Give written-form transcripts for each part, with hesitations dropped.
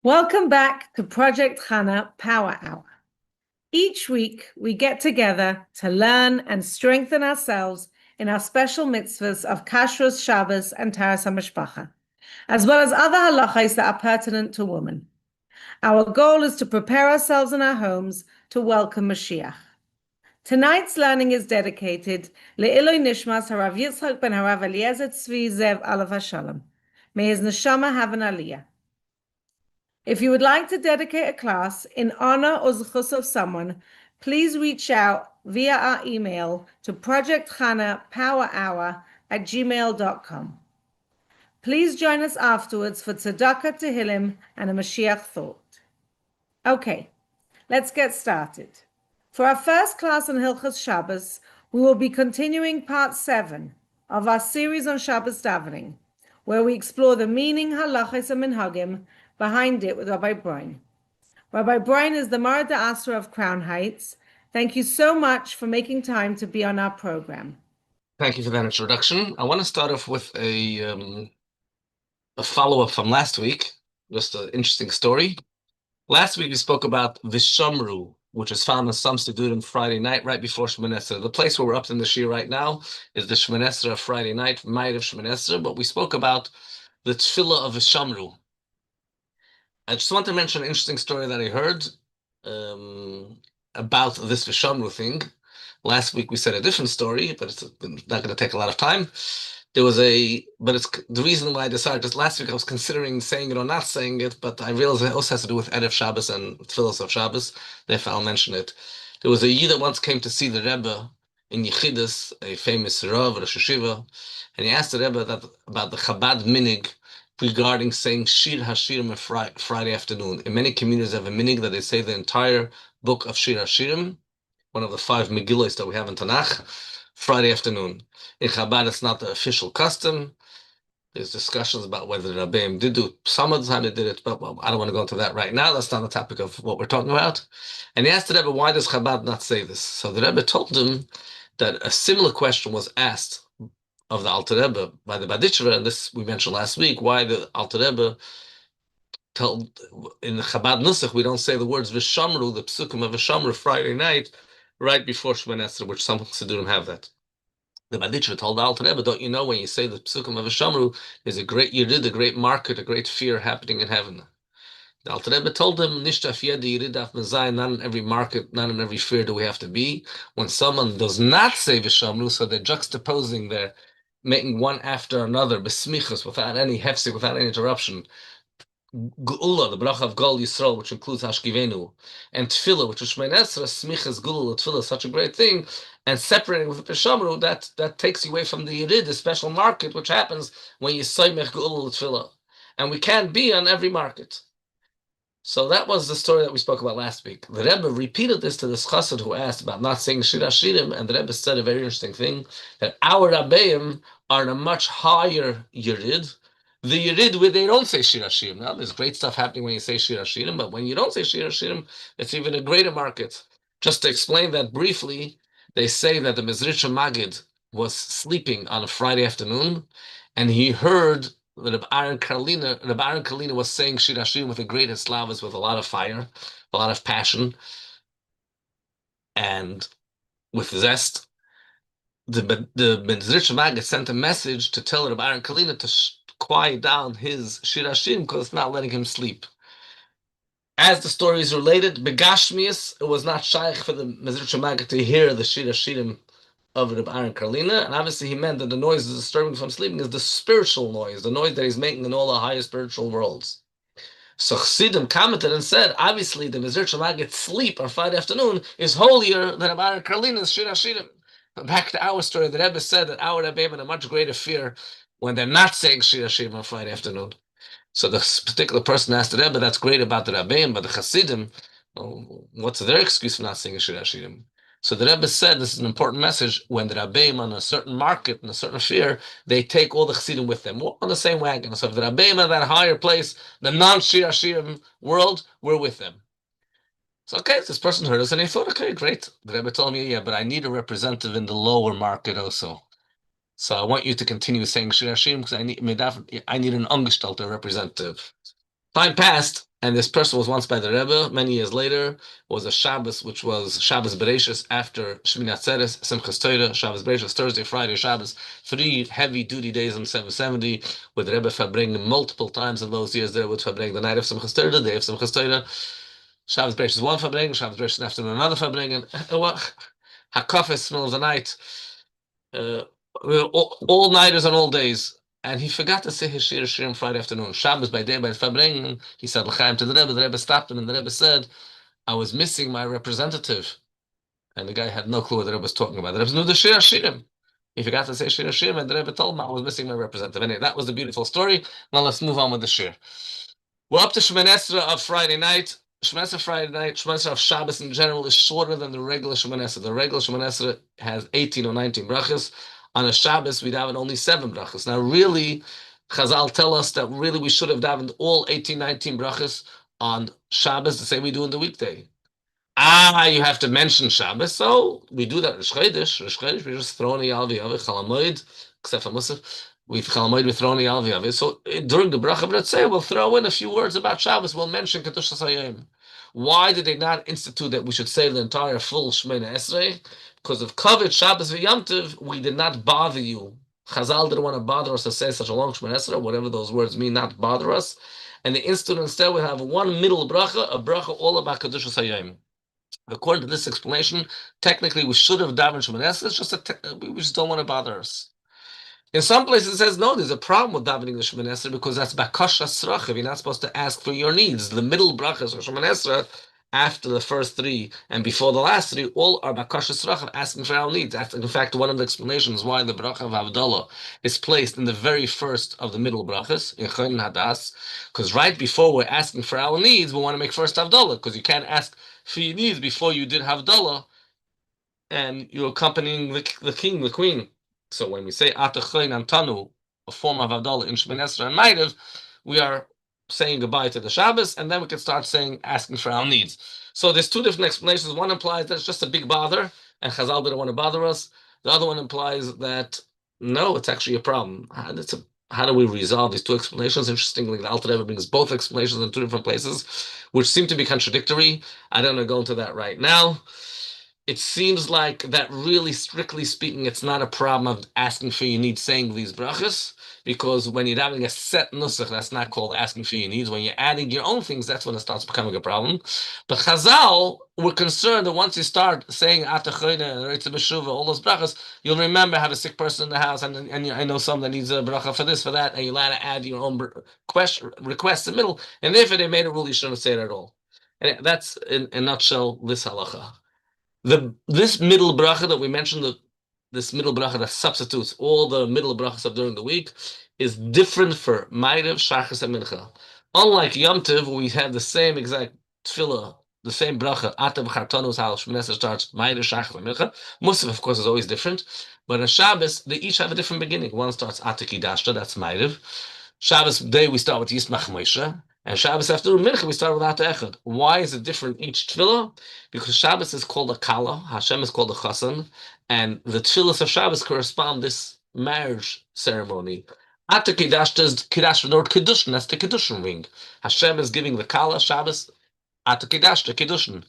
Welcome back to Project Chana Power Hour. Each week, we get together to learn and strengthen ourselves in our special mitzvahs of Kashrus, Shabbos, and Taras HaMishpacha, as well as other halachos that are pertinent to women. Our goal is to prepare ourselves in our homes to welcome Mashiach. Tonight's learning is dedicated Le'iloi Nishmas Harav Yitzchak ben Harav Eliezer Tzvi Zev Alav HaShalom. May his neshama have an aliyah. If you would like to dedicate a class in honor or zechus of someone, please reach out via our email to projectchanapowerhour@gmail.com. Please join us afterwards for tzedakah tehillim and a Mashiach thought. Okay, let's get started. For our first class on Hilchos Shabbos, we will be continuing part 7 of our series on Shabbos Davening, where we explore the meaning, Halachos, and Minhagim behind it with Rabbi Braun. Rabbi Braun is the Mara D'Asra of Crown Heights. Thank you so much for making time to be on our program. Thank you for that introduction. I want to start off with a follow-up from last week, just an interesting story. Last week we spoke about Vishamru, which is found in some Sidurim Friday night, right before Shemoneh Esrei. The place where we're up in the Shir right now is the Shemoneh Esrei Friday night, night of Shemoneh Esrei, but we spoke about the Tefillah of Vishamru. I just want to mention an interesting story that I heard about this Vishamru thing. Last week we said a different story, but it's not going to take a lot of time. But it's the reason why I decided, just last week I was considering saying it or not saying it, but I realized it also has to do with Erev Shabbos and Tefillos of Shabbos. Therefore I'll mention it. There was a Yid that once came to see the Rebbe in Yechidus, a famous Rav, Rosh Hashiva, and he asked the Rebbe about the Chabad minig regarding saying Shir HaShirim Friday afternoon. In many communities have a minig that they say the entire book of Shir HaShirim, one of the 5 Megillos that we have in Tanakh, Friday afternoon. In Chabad, it's not the official custom. There's discussions about whether the Rabbeim did do it. Some of the time they did it, but I don't want to go into that right now. That's not the topic of what we're talking about. And he asked the Rebbe, why does Chabad not say this? So the Rebbe told him that a similar question was asked of the Alter Rebbe by the Baditchever, and this we mentioned last week, why the Alter Rebbe told, in the Chabad Nusach, we don't say the words Vishamru, the Psukim of Vishamru, Friday night, right before Shemoneh Esrei, which some Sidurim have that. The Baditchever told the Alter Rebbe, don't you know when you say the Psukim of Vishamru, there's a great Yerid, a great market, a great fear happening in heaven. The Alter Rebbe told him, Nishtaf Yedi Yerid Af Mezai, not in every market, not in every fear do we have to be. When someone does not say Vishamru, so they're juxtaposing, they're making one after another, besmichas, without any hefsek, without any interruption. Geula, the bracha of Gol Yisrael, which includes Hashkivenu, and Tefillah, which is Shemoneh Esrei, Smichas Geula, Tefillah is such a great thing, and separating with Vishamru, that takes you away from the Yerid, the special market, which happens when you Soymech Geula Tefillah. And we can't be on every market. So that was the story that we spoke about last week. The Rebbe repeated this to this chassid who asked about not saying Shir HaShirim, and the Rebbe said a very interesting thing, that our Rabbeim are in a much higher Yerid. The Yerid where they don't say Shir HaShirim. Now, there's great stuff happening when you say Shir HaShirim, but when you don't say Shir HaShirim, it's even a greater market. Just to explain that briefly, they say that the Mezritcha Magid was sleeping on a Friday afternoon, and he heard Rabbi Aaron Karlina was saying Shir HaShirim with the greatest slavas, with a lot of fire, a lot of passion, and with zest. The Mezritcha Magid sent a message to tell Rabbi Aaron Karlina to quiet down his Shir HaShirim because it's not letting him sleep. As the story is related, Begashmius, it was not shaykh for the Mezritcha Magid to hear the Shir HaShirim of Rabbi Aaron Karlina, and obviously he meant that the noise is disturbing from sleeping is the spiritual noise, the noise that he's making in all the higher spiritual worlds. So Chassidim commented and said, obviously the Mezritcha Magid sleep on Friday afternoon is holier than Rabbi Aaron Karlina's Shir HaShirim. But back to our story, the Rebbe said that our Rebbe are in a much greater fear when they're not saying Shir HaShirim on Friday afternoon. So this particular person asked the Rebbe, that's great about the Rebbeim, but the Chassidim, what's their excuse for not saying Shir HaShirim? So the Rebbe said, this is an important message, when the Rebbeim on a certain market, in a certain fear, they take all the Chassidim with them, on the same wagon. So if the Rebbeim at that higher place, the non-Shir HaShirim world, we're with them. So okay, this person heard us and he thought, okay, great. The Rebbe told me, yeah, but I need a representative in the lower market also. So I want you to continue saying Shir HaShirim because I need an Angestellter representative. Time passed. And this person was once by the Rebbe. Many years later, was a Shabbos, which was Shabbos Bereishis after Shmini Atzeres, Simchas Torah, Shabbos Bereishis, Thursday, Friday, Shabbos, 3 heavy-duty days in 770, with the Rebbe verbringen multiple times in those years. The Rebbe would verbringen the night of Simchas Torah, the day of Simchas Torah, Shabbos Bereishis one verbringen, Shabbos Bereishis afternoon another verbringen. Hakafis, middle of the night, all-nighters on all days. And he forgot to say his Shir Shirim Friday afternoon. Shabbos by day by Fabring, he said L'chaim to the Rebbe stopped him, and the Rebbe said, I was missing my representative. And the guy had no clue what the Rebbe was talking about. The Rebbe knew the Shir Shirim. He forgot to say Shir Shirim, and the Rebbe told him I was missing my representative. Anyway, that was the beautiful story. Now let's move on with the Shir. We're up to Shemoneh Esrei of Friday night. Shemoneh Esrei Friday night, Shemoneh Esrei of Shabbos in general is shorter than the regular Shemoneh Esrei. The regular Shemoneh Esrei has 18 or 19 brachas. On a Shabbos, we'd have only 7 brachas. Now, really, Chazal tell us that really we should have davened all 18, 19 brachas on Shabbos the same we do in the weekday. You have to mention Shabbos, so we do that. Rish Chodesh, we just throw in the Yalvi Yavi, Chalamoid, except for Musaf. We Chalamoid, we throw in the Yalvi Yavi. So during the bracha of Ratzeh, we'll throw in a few words about Shabbos. We'll mention Kedushas Hayom. Why did they not institute that we should say the entire full Shemoneh Esrei? Because of Kavod, Shabbos, Yom Tov, we did not bother you. Chazal didn't want to bother us to say such a long Shemoneh Esrei, whatever those words mean, not bother us. And the institute instead we have one middle bracha, a bracha all about Kedushas Hayom. According to this explanation, technically we should have davened Shemoneh Esrei. It's just we just don't want to bother us. In some places it says no, there's a problem with davening the Shemoneh Esrei because that's bakasha srachiv. You're not supposed to ask for your needs. The middle brachas of Shemoneh Esrei, after the first 3 and before the last 3, all are bakasha srachiv, asking for our needs. In fact, one of the explanations why the bracha of Havdalah is placed in the very first of the middle brachas in Chon Hadas, because right before we're asking for our needs, we want to make first Havdalah, because you can't ask for your needs before you did Havdalah, and you're accompanying the king, the queen. So when we say Atachayin Antanu, a form of Havdalah in Shemoneh Esrei and Ma'ariv, we are saying goodbye to the Shabbos, and then we can start asking for our needs. So there's 2 different explanations. One implies that it's just a big bother, and Chazal didn't want to bother us. The other one implies that no, it's actually a problem. How do we resolve these 2 explanations? Interestingly, the Alter Rebbe brings both explanations in 2 different places, which seem to be contradictory. I don't want to go into that right now. It seems like that really, strictly speaking, it's not a problem of asking for your needs, saying these brachas, because when you're having a set nusach, that's not called asking for your needs. When you're adding your own things, that's when it starts becoming a problem. But Chazal were concerned that once you start saying Atachayna, Reitzah B'Shuva, all those brachas, you'll remember have a sick person in the house, and I know someone that needs a bracha for this, for that, and you'll have to add your own requests in the middle, and therefore they made a rule you shouldn't say it at all. And that's, in a nutshell, this halacha. This middle bracha that we mentioned, this middle bracha that substitutes all the middle brachas of during the week, is different for Ma'ariv, Shachas, and Mincha. Unlike Yom Tov, we have the same exact tefillah, the same bracha, Atav Chartanus, how Shemoneh Esrei starts, Ma'ariv, Shachas, and Mincha. Musaf, of course, is always different, but on Shabbos, they each have a different beginning. One starts Ataki Dashta, that's Ma'ariv. Shabbos day, we start with Yismach Moshe. And Shabbos afternoon Mincha, we start with Ata Echad. Why is it different each tefillah? Because Shabbos is called a Challah, Hashem is called a Chasan, and the tefillahs of Shabbos correspond this marriage ceremony. Ata Kiddush is Kiddush Nord Kiddushin, that's the Kiddushin ring. Hashem is giving the Challah, Shabbos, Ata Kiddush, the Kiddushin.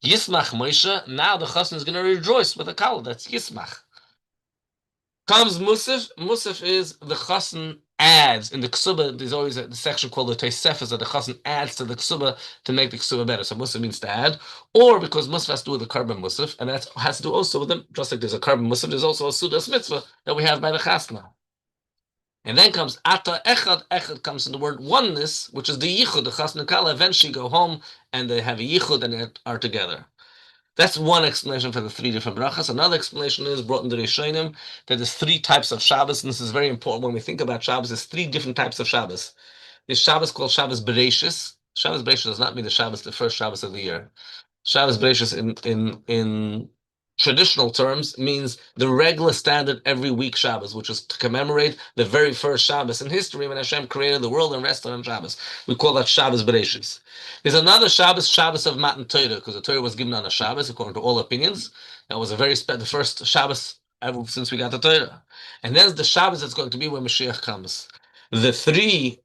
Yismach Moshe, now the Chasan is going to rejoice with the Challah, that's Yismach. Comes Musaf. Musaf is the Chasan adds in the Ksuba. There's always the section called the Tosefes that the Chasan adds to the Ksuba to make the Ksuba better. So Musaf means to add, or because Musaf has to do with the carbon Musaf, and that has to do also with them. Just like there's a carbon Musaf, there's also a Sudas Mitzvah that we have by the Chasna. And then comes Ata Echad. Echad comes in the word oneness, which is the Yichud. The Chasna Kala eventually go home and they have a Yichud and they are together. That's one explanation for the 3 different brachas. Another explanation is brought in the Rishonim that there's 3 types of Shabbos, and this is very important when we think about Shabbos. There's 3 different types of Shabbos. There's Shabbos called Shabbos Bereishis. Shabbos Bereishis does not mean the Shabbos, the first Shabbos of the year. Shabbos Bereishis in traditional terms means the regular standard every week Shabbos, which is to commemorate the very first Shabbos in history when Hashem created the world and rested on Shabbos. We call that Shabbos Bereishis. There's another Shabbos, Shabbos of Matan Torah, because the Torah was given on a Shabbos, according to all opinions. That was the first Shabbos ever since we got the Torah. And there's the Shabbos that's going to be when Mashiach comes. The 3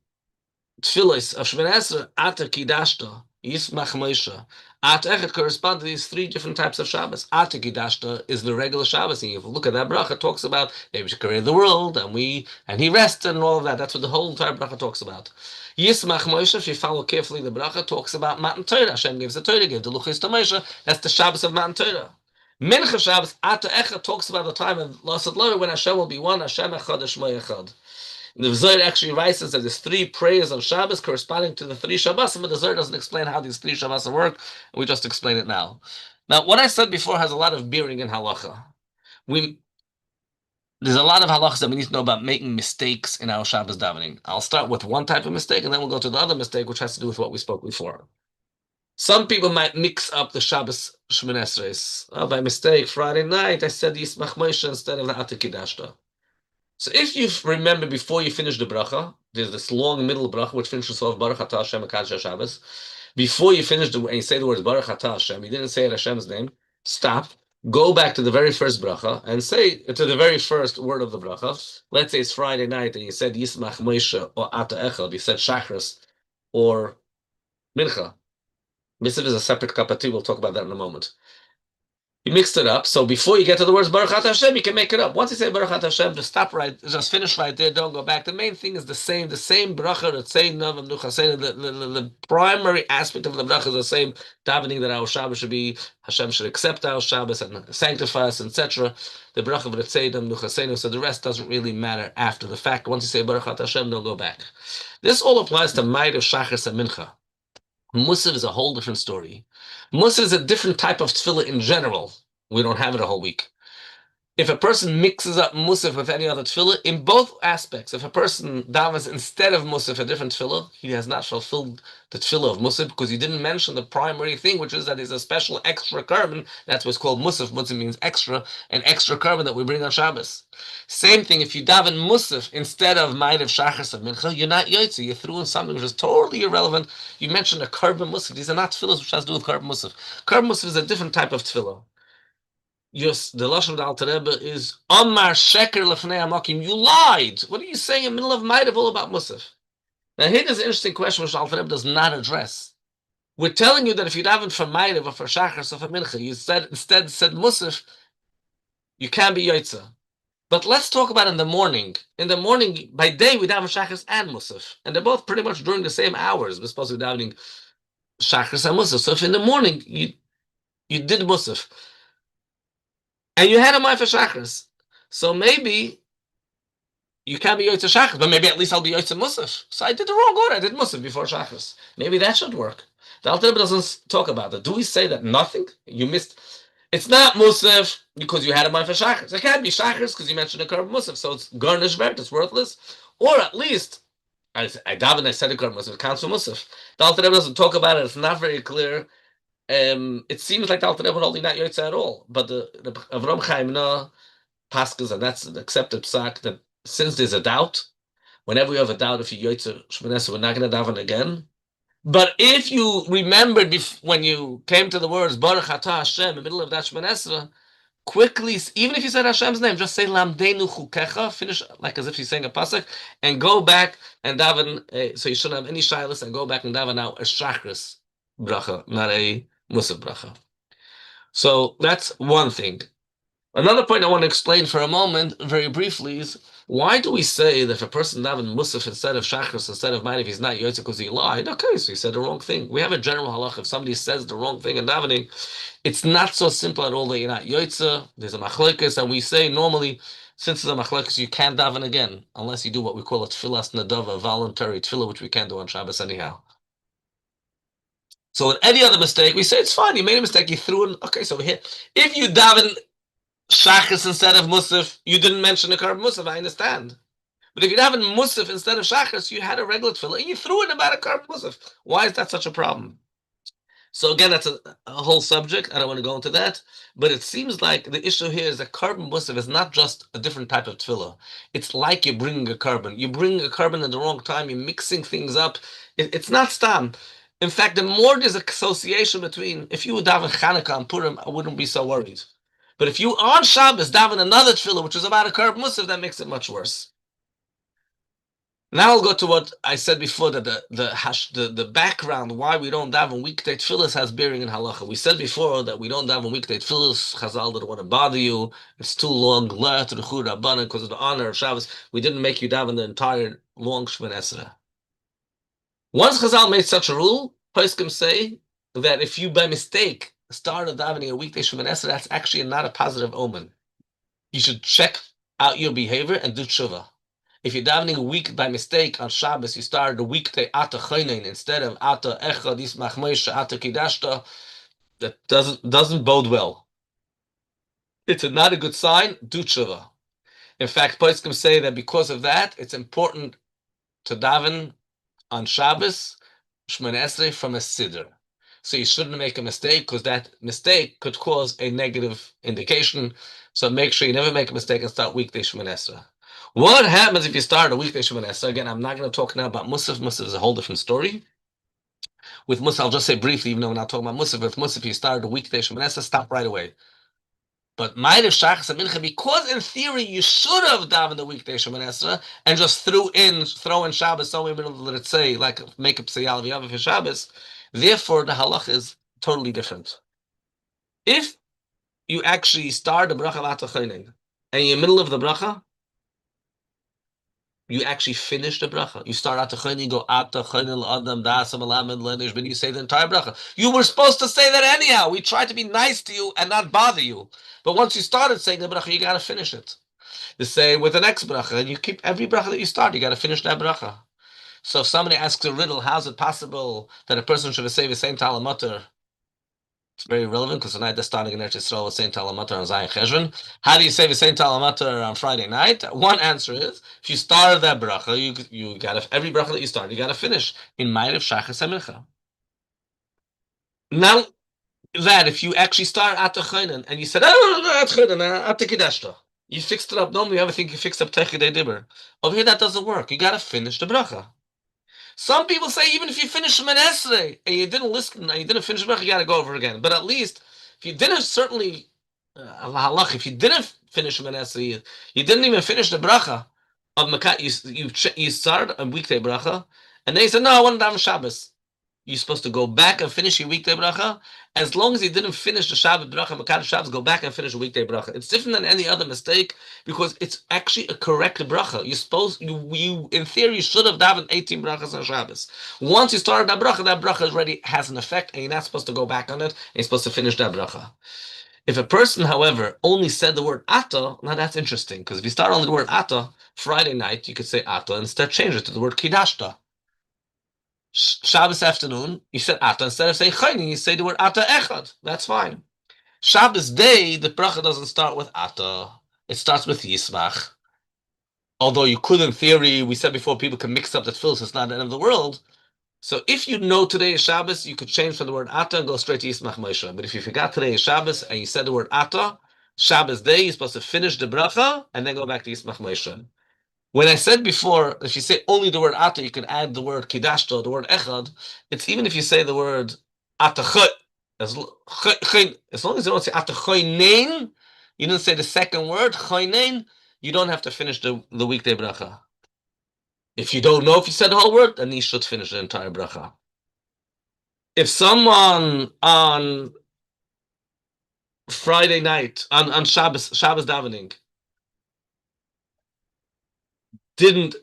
tefillos of Shemini Esrei, Ata Kidashta, Yismach Moshe. At Echad correspond to these three different types of Shabbos. Ata Kidashta is the regular Shabbos. And if you look at that bracha, it talks about we should create the world and he rested and all of that. That's what the whole entire bracha talks about. Yismach Moshe, if you follow carefully the bracha, talks about Matan Torah. Hashem gives the Torah, gives the Luchos to Moshe. That's the Shabbos of Matan Torah. Mincha Shabbos, Ata Echad talks about the time of Lasad Lo, when Hashem will be one, Hashem Echad, Shmo Echad. The Zohar actually writes that there's three prayers on Shabbos corresponding to the three Shabbos, but the Zohar doesn't explain how these three Shabbos work. We just explain it now. Now, what I said before has a lot of bearing in halacha. There's a lot of halachas that we need to know about making mistakes in our Shabbos davening. I'll start with one type of mistake, and then we'll go to the other mistake, which has to do with what we spoke before. Some people might mix up the Shabbos Shemini Esrei. By mistake, Friday night, I said Yismach Moshe instead of the Ata Kidashta. So if you remember before you finish the bracha, there's this long middle bracha which finishes off Baruch Atah Hashem Ekadosh Shabbos. Before you finish and you say the words Baruch Atah Hashem, you didn't say it Hashem's name. Stop. Go back to the very first bracha and say to the very first word of the bracha. Let's say it's Friday night and you said Yismach Moshe or Ata Echad. You said Shachris or Mincha. Mitzvah is a separate cup of tea. We'll talk about that in a moment. You mixed it up, so before you get to the words Baruch Atah Hashem, you can make it up. Once you say Baruch Atah Hashem, just stop right, just finish right there, don't go back. The main thing is the same bracha, the primary aspect of the bracha is the same davening that our Shabbos should be. Hashem should accept our Shabbos and sanctify us, etc. The bracha of Ritzeidam Nuchaseinu, so the rest doesn't really matter after the fact. Once you say Baruch Atah Hashem, don't go back. This all applies to Ma'ariv, Shachris, and Mincha. Musaf is a whole different story. Musaf is a different type of tefillah in general. We don't have it a whole week. If a person mixes up Musaf with any other tefillah, in both aspects, if a person davens instead of Musaf a different tefillah, he has not fulfilled the tefillah of Musaf because he didn't mention the primary thing, which is that there's a special extra carbon. That's what's called Musaf. Musaf means extra, an extra carbon that we bring on Shabbos. Same thing, if you daven Musaf instead of Ma'ariv Shachris of Mincha, you're not Yotze. You threw in something which is totally irrelevant. You mentioned a carbon Musaf. These are not tefillahs which has to do with carbon Musaf. Carbon Musaf is a different type of tefillah. Yes, the lashon of the Alter Rebbe is Omar Sheker Lefnei Amakim. You lied. What are you saying in the middle of Ma'ariv all about Musaf? Now here is an interesting question which the Alter Rebbe does not address. We're telling you that if you daven for Ma'ariv or for Shachris or for Mincha, you instead said Musaf, you can be Yotze. But let's talk about in the morning. In the morning, by day, we daven Shachris and Musaf. And they're both pretty much during the same hours. We're supposed to be davening Shachris and Musaf. So if in the morning, you did Musaf, and you had a mind for Shachris, so maybe you can't be Yotze Shachris, but maybe at least I'll be Yotze Musaf. So I did the wrong order. I did Musaf before Shachris. Maybe that should work. The Alter Rebbe doesn't talk about it. Do we say that nothing? You missed. It's not Musaf because you had a mind for Shachris. It can't be Shachris because you mentioned a carbon Musaf, so it's garnish vert, it's worthless. Or at least, I daven, I said a carbon Musaf, it counts for Musaf. The Alter Rebbe doesn't talk about it. It's not very clear. It seems like the Alter Rebbe would only not Yotze at all, but the Avram Chaim Paskas, and that's an accepted psak, that since there's a doubt, whenever we have a doubt if you Yotze Shemini Esrei, we're not going to daven again. But if you remembered when you came to the words Baruch Atah Hashem in the middle of that Shemini Esrei, quickly, even if you said Hashem's name, just say Lamdeinu Chukecha, finish like as if you're saying a pasuk, and go back and daven. So you shouldn't have any shilas, and go back and daven now a Shachris bracha, not a Musaf bracha. So that's one thing. Another point I want to explain for a moment, very briefly, is why do we say that if a person daven Musaf instead of Shachris, instead of Ma'ariv, he's not Yotze because he lied? Okay, so he said the wrong thing. We have a general halach. If somebody says the wrong thing in davening, it's not so simple at all that you're not Yotze. There's a machlokes, and we say normally, since there's a machlokes, you can't daven again unless you do what we call a tefillas nadava, voluntary tefillah, which we can't do on Shabbos anyhow. So in any other mistake, we say it's fine. You made a mistake. You threw in. Okay, so here, if you daven Shachris instead of Musaf, you didn't mention the carbon Musaf. I understand. But if you daven Musaf instead of Shachris, you had a regular tefillah and you threw in about a carbon Musaf. Why is that such a problem? So again, that's a whole subject. I don't want to go into that. But it seems like the issue here is that carbon Musaf is not just a different type of tefillah. It's like you're bringing a carbon. You bring a carbon at the wrong time. You're mixing things up. It's not stam. In fact, the more there's association between, if you would daven Chanukah and Purim, I wouldn't be so worried. But if you on Shabbos daven another tefillah, which is about a carbon Musaf, that makes it much worse. Now I'll go to what I said before, that the background why we don't daven weekday tefillas has bearing in halacha. We said before that we don't daven weekday tefillas. Chazal didn't want to bother you. It's too long. Learn to the chur rabbanan because of the honor of Shabbos. We didn't make you daven the entire long Shemon Esrei. Once Chazal made such a rule, poskim say that if you by mistake started davening a weekday Shemon Esrei, that's actually not a positive omen. You should check out your behavior and do tshuva. If you're davening a week by mistake on Shabbos, you started the weekday Ata Chaynein instead of Ata Echad Yismach Moshe Ata Kidashta, that doesn't bode well. It's not a good sign. Do tshuva. In fact, poskim say that because of that, it's important to daven on Shabbos Shemon Esrei from a siddur. So you shouldn't make a mistake because that mistake could cause a negative indication. So make sure you never make a mistake and start weekday Shemon Esrei. What happens if you start a weekday Shemon Esrei? Again, I'm not going to talk now about Musaf. Musaf is a whole different story. With Musaf, I'll just say briefly, even though we're not talking about Musaf. With Musaf, if you start a weekday Shemon Esrei, stop right away. But Ma'ariv Shachas and Mincha, because in theory you should have davened the weekday Shemon Esrei and just throw in Shabbos somewhere in the middle, let's say, like make up Seyal V'Yava for Shabbos. Therefore, the halach is totally different. If you actually start the bracha Ata Chaynein and you're in the middle of the bracha, you actually finish the bracha. You start Ata Chaynein, you go Ata Chaynein Adam Da'asam Alamed Lenish, but you say the entire bracha. You were supposed to say that anyhow. We tried to be nice to you and not bother you. But once you started saying the bracha, you got to finish it. The same with the next bracha, and you keep every bracha that you start, you got to finish that bracha. So if somebody asks a riddle, how's it possible that a person should have saved the same Talamater? It's very relevant because tonight they're starting in Eretz Yisrael with Saint Talamater on Zayin Cheshvan. How do you say the Saint Talamater on Friday night? One answer is if you start that bracha, you gotta every bracha that you start, you gotta finish in Ma'ariv Shachas Mincha. Now that if you actually start at the Chaynan and you said at Chaynan at the Kidashta, you fixed it up. Normally, you ever think you fixed up Techidei Dibber. Over here, that doesn't work. You gotta finish the bracha. Some people say even if you finish Shemon Esrei and you didn't listen and you didn't finish the bracha, you got to go over again. But at least if you didn't, certainly halach, if you didn't finish Shemon Esrei, you didn't even finish the bracha of Makat. You started a weekday bracha, and then you said, "No, I want to daven Shabbos." You're supposed to go back and finish your weekday bracha. As long as you didn't finish the Shabbat bracha, Makat Shabbos, go back and finish the weekday bracha. It's different than any other mistake because it's actually a correct bracha. You in theory, should have davened 18 brachas on Shabbos. Once you started that bracha already has an effect, and you're not supposed to go back on it, and you're supposed to finish that bracha. If a person, however, only said the word Ata, now that's interesting, because if you start only the word Ata, Friday night, you could say Ata, and instead change it to the word Kidashta. Shabbos afternoon, you said Ata. Instead of saying Chayni, you say the word Ata Echad. That's fine. Shabbos day, the bracha doesn't start with Ata. It starts with Yismach. Although you could, in theory, we said before, people can mix up the tefillah, so it's not the end of the world. So if you know today is Shabbos, you could change from the word Ata and go straight to Yismach Moshe. But if you forgot today is Shabbos and you said the word Ata, Shabbos day, you're supposed to finish the bracha and then go back to Yismach Moshe. When I said before, if you say only the word Ata, you can add the word Kidashto, the word Echad. It's even if you say the word Ata Chay, as long as you don't say Ata Chaynein, you don't say the second word, Chaynein, you don't have to finish the weekday bracha. If you don't know if you said the whole word, then you should finish the entire bracha. If someone on Friday night, on Shabbos Davening,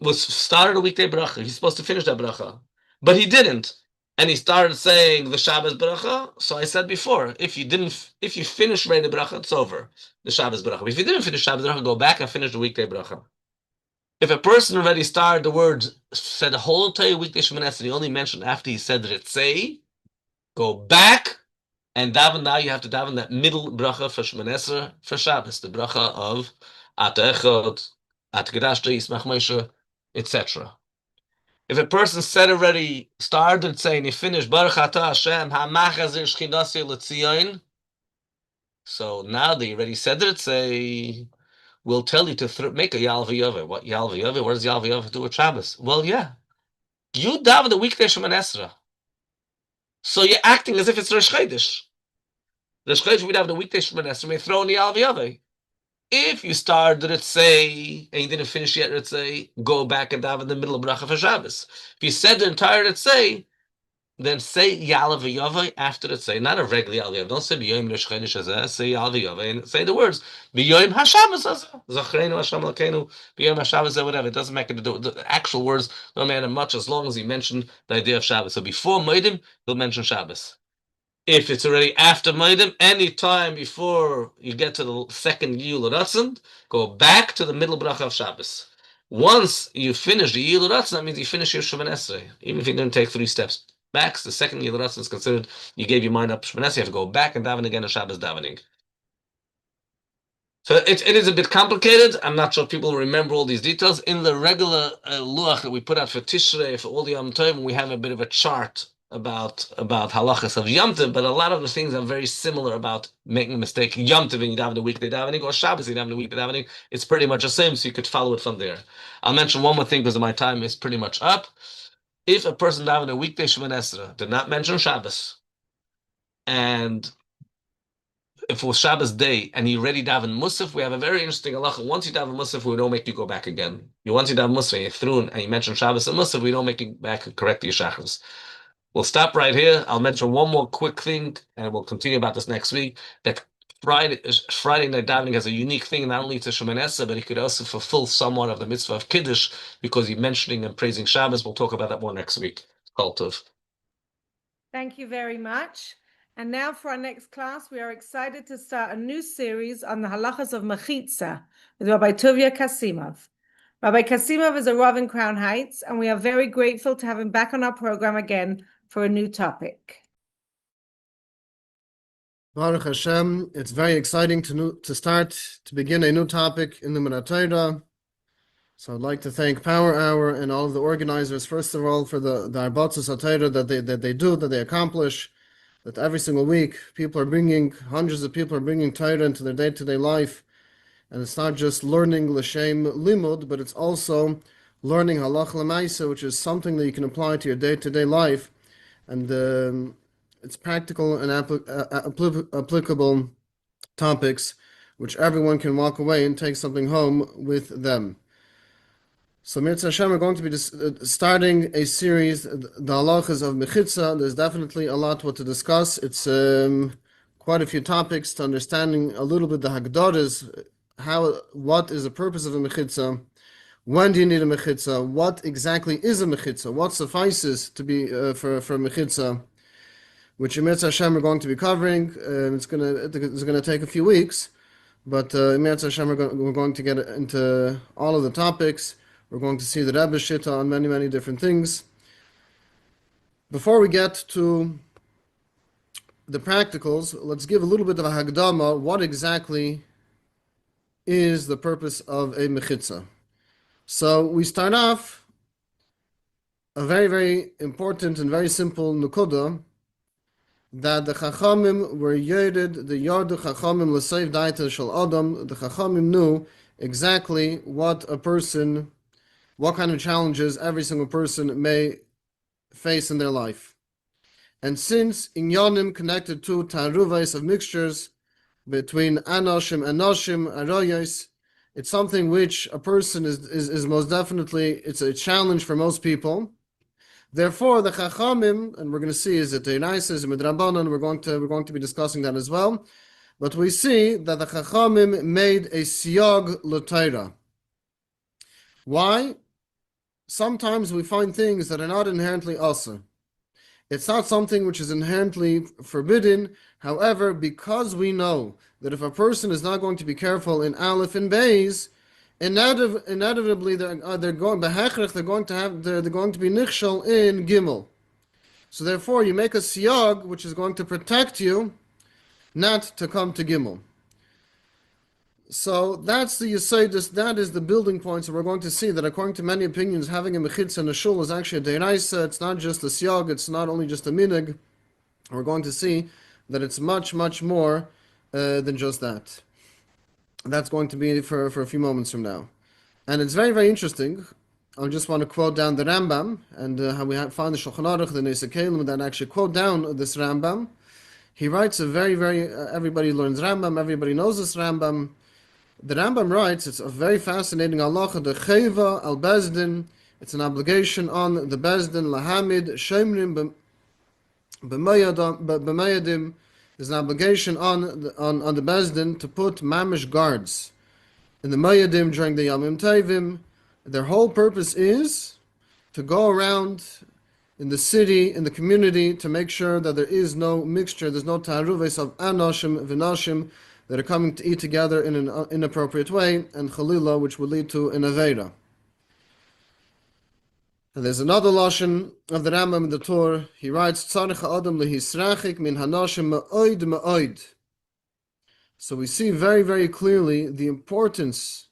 was started a weekday bracha. He's supposed to finish that bracha, but he didn't, and he started saying the Shabbos bracha. So I said before, if you finish the bracha, it's over. The Shabbos bracha. If you didn't finish Shabbos bracha, go back and finish the weekday bracha. If a person already started the word, said the whole entire weekday Shemoneh Esrei, he only mentioned after he said Ritzei, go back and daven. Now you have to daven that middle bracha for Shemoneh Esrei for Shabbos, the bracha of Ata Echad, At Gedashta, Yismach Moshe, etc. If a person said already, started saying, he finished, Baruch Atah Hashem, HaMachazir Shchinasi L'Tzion, so now that you already said it, say, we'll tell you to make a Yal V'Yove. What Yal V'Yove? What does Yal V'Yove do with Shabbos? Well, yeah. You daven the weekday Shemoneh Esrei. So you're acting as if it's Rosh Chodesh. Rosh Chodesh, we'd have the weekday Shemoneh Esrei, we throw in the Yal V'Yove. If you started at say and you didn't finish yet at say, go back and daven in the middle of bracha for Shabbos. If you said the entire at say, then say Yalav Yavai after it. Say not a regular Yalav. Don't say B'Yom Neshchenish Azeh. Say Yalav Yavai and say the words B'Yom Hashabbos Azeh. Zachreinu Hashem Lakeinu B'Yom Hashabbos Azeh. Whatever. It doesn't make it to do. The actual words don't matter much as long as he mentioned the idea of Shabbos. So before Moedim, he'll mention Shabbos. If it's already after Moedim, any time before you get to the second Yul Ratzon, go back to the middle bracha of Shabbos. Once you finish the Yul Ratzon, that means you finish your Shemoneh Esrei, even if you didn't take 3 steps. Max, the second Yul Ratzon is considered you gave your mind up Shemoneh Esrei. You have to go back and daven again on Shabbos davening. So it is a bit complicated. I'm not sure people remember all these details. In the regular luach that we put out for Tishrei, for all the Yom Tov, we have a bit of a chart about halachos of Yom Tov, but a lot of the things are very similar about making a mistake. Yom Tov, you daven the weekday davening, or Shabbos, you daven the weekday davening. It's pretty much the same, so you could follow it from there. I'll mention one more thing because my time is pretty much up. If a person daven a weekday Shemoneh Esrei did not mention Shabbos, and if it was Shabbos day and he already daven Musaf, we have a very interesting halacha. Once you daven Musaf, we don't make you go back again. Once you daven Musaf and you're through and you mention Shabbos and Musaf, we don't make you back and correct your shachris. We'll stop right here. I'll mention one more quick thing, and we'll continue about this next week. That Friday night davening has a unique thing. Not only to Shemoneh Esrei, but he could also fulfill somewhat of the mitzvah of Kiddush because he's mentioning and praising Shabbos. We'll talk about that more next week. Kol tov. Thank you very much. And now for our next class, we are excited to start a new series on the Halachos of Mechitza with Rabbi Tuvia Kasimov. Rabbi Kasimov is a Rav in Crown Heights, and we are very grateful to have him back on our program again for a new topic. Baruch Hashem, it's very exciting to begin a new topic in the Minhag Torah. So I'd like to thank Power Hour and all of the organizers, first of all, for the Arbatzos HaTorah that they accomplish, that every single week hundreds of people are bringing Torah into their day-to-day life. And it's not just learning l'shem limud, but it's also learning halach l'maisa, which is something that you can apply to your day-to-day life. And it's practical and applicable topics, which everyone can walk away and take something home with them. So Mirza Hashem, we're going to be starting a series, the Halachos of Mechitza. There's definitely a lot what to discuss. It's quite a few topics to understanding a little bit the Hagdorahs, what is the purpose of a Mechitza, when do you need a Mechitza, what exactly is a Mechitza, what suffices to be for a Mechitza, which in Mirza Hashem we're going to be covering. It's gonna take a few weeks, but in Mirza Hashem we're going to get into all of the topics. We're going to see the Rebbe Shitta on many, many different things. Before we get to the practicals, let's give a little bit of a Hagdama. What exactly is the purpose of a Mechitza? So we start off a very, very important and very simple Nukuda, that the Chachamim were Yerid, the Yardu Chachamim L'Seif Daita Shel Adam. The Chachamim knew exactly what kind of challenges every single person may face in their life. And since Inyanim connected to Taruvais of mixtures between Anoshim and Noshim, Aroyos, it's something which a person is most definitely, it's a challenge for most people. Therefore, the Chachamim, and we're going to see, is it Teiraisis, Midrabanan, we're going to be discussing that as well. But we see that the Chachamim made a siyag l'Torah. Why? Sometimes we find things that are not inherently asur. It's not something which is inherently forbidden. However, because we know that if a person is not going to be careful in Aleph and Beis, inevitably they're going to be nichshel in Gimel. So therefore, you make a siyag which is going to protect you not to come to Gimel. So that's the Yesodus, that is the building point. So we're going to see that according to many opinions, having a Mechitza and a Shul is actually a Deiraisa. It's not just a Siyag, it's not only just a Minhag. We're going to see that it's much, much more than just that. That's going to be for a few moments from now. And it's very, very interesting. I just want to quote down the Rambam, and how we find the Shulchan Aruch, the Nesei Kelim, that actually quote down this Rambam. He writes a very, very, everybody learns Rambam, everybody knows this Rambam. The Rambam writes, it's a very fascinating halacha, the cheva al bezdin. It's an obligation on the bezdin lahamid shemrim b'mayadim. There's an obligation on the bezdin to put mamish guards in the mayadim during the yamim tevim. Their whole purpose is to go around in the city, in the community, to make sure that there is no mixture, there's no taruves of anoshim v'nashim that are coming to eat together in an inappropriate way, and chalila, which would lead to an aveda. And there's another lashon of the Rambam in the Torah. He writes, "Tzarich ha'adam lehisrachik min hanashim ma'oid ma'oid." So we see very, very clearly the importance,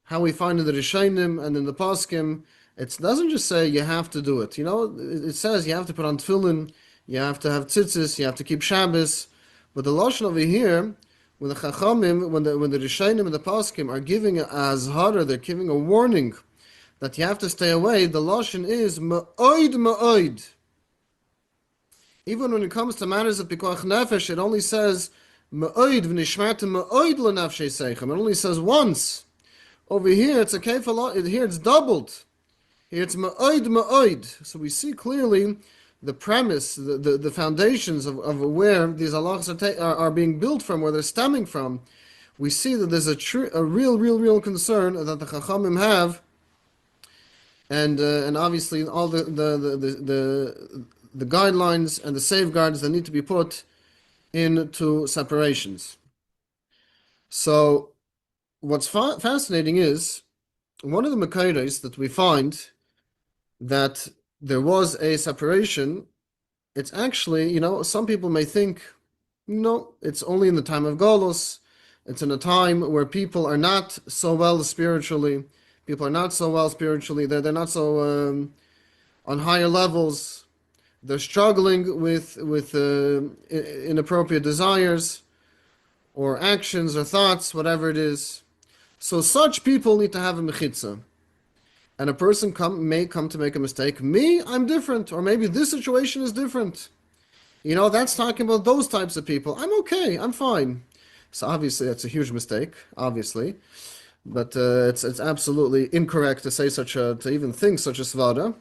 how we find in the Rishonim and in the Poskim. It doesn't just say you have to do it. It says you have to put on tefillin, you have to have tzitzis, you have to keep Shabbos. But the lashon over here, when the Chachamim, when the Rishonim and the Poskim are giving a azhara, they're giving a warning that you have to stay away, the lashon is ma'oid ma'oid. Even when it comes to matters of pikuach nefesh, it only says ma'oid v'nishmartem ma'oid l'nafshei seichem. It only says once. Over here, it's a kefal. Here it's doubled. Here it's ma'oid ma'oid. So we see clearly the premise, the foundations of where these halachos are being built from, where they're stemming from. We see that there's a real concern that the Chachamim have, and obviously all the guidelines and the safeguards that need to be put into separations. So what's fascinating is one of the Mechitza that we find that there was a separation. It's actually, some people may think, no, it's only in the time of Golus. It's in a time where people are not so well spiritually. People are not so well spiritually. They're not so on higher levels. They're struggling with inappropriate desires or actions or thoughts, whatever it is. So such people need to have a Mechitza. And a person may come to make a mistake. Me, I'm different. Or maybe this situation is different. That's talking about those types of people. I'm okay. I'm fine. So obviously that's a huge mistake, obviously. But it's absolutely incorrect to say to even think such a svara.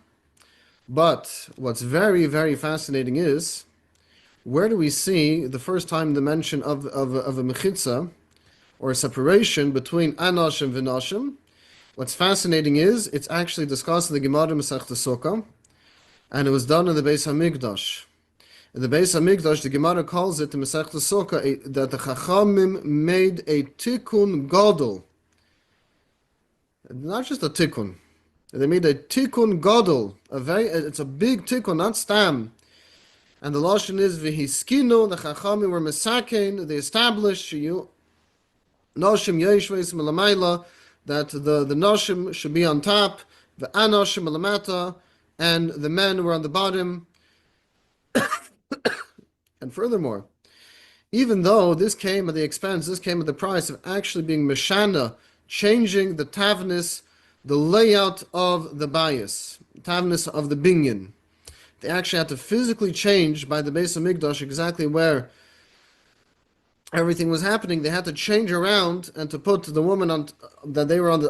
But what's very, very fascinating is, where do we see the first time the mention of a mechitza, or a separation between anoshim and v'nashim? What's fascinating is, it's actually discussed in the Gemara Masechta Sukkah, and it was done in the Beis HaMikdash. In the Beis HaMikdash, the Gemara calls it, the Masechta Sukkah, that the Chachamim made a tikkun gadol. Not just a tikkun. They made a tikkun gadol. It's a big tikkun, not stam. And the lashon is, v'hiskinu, the Chachamim were mesakein, they established, noshim yeshveis melamayla, that the noshim should be on top, the anoshim alamata, and the men were on the bottom. And furthermore, even though this came at the price of actually being meshana, changing the tavnis, the layout of the bayis, tavnis of the binyan. They actually had to physically change by the Beis HaMikdash exactly where everything was happening. They had to change around and to put the woman on top. They were on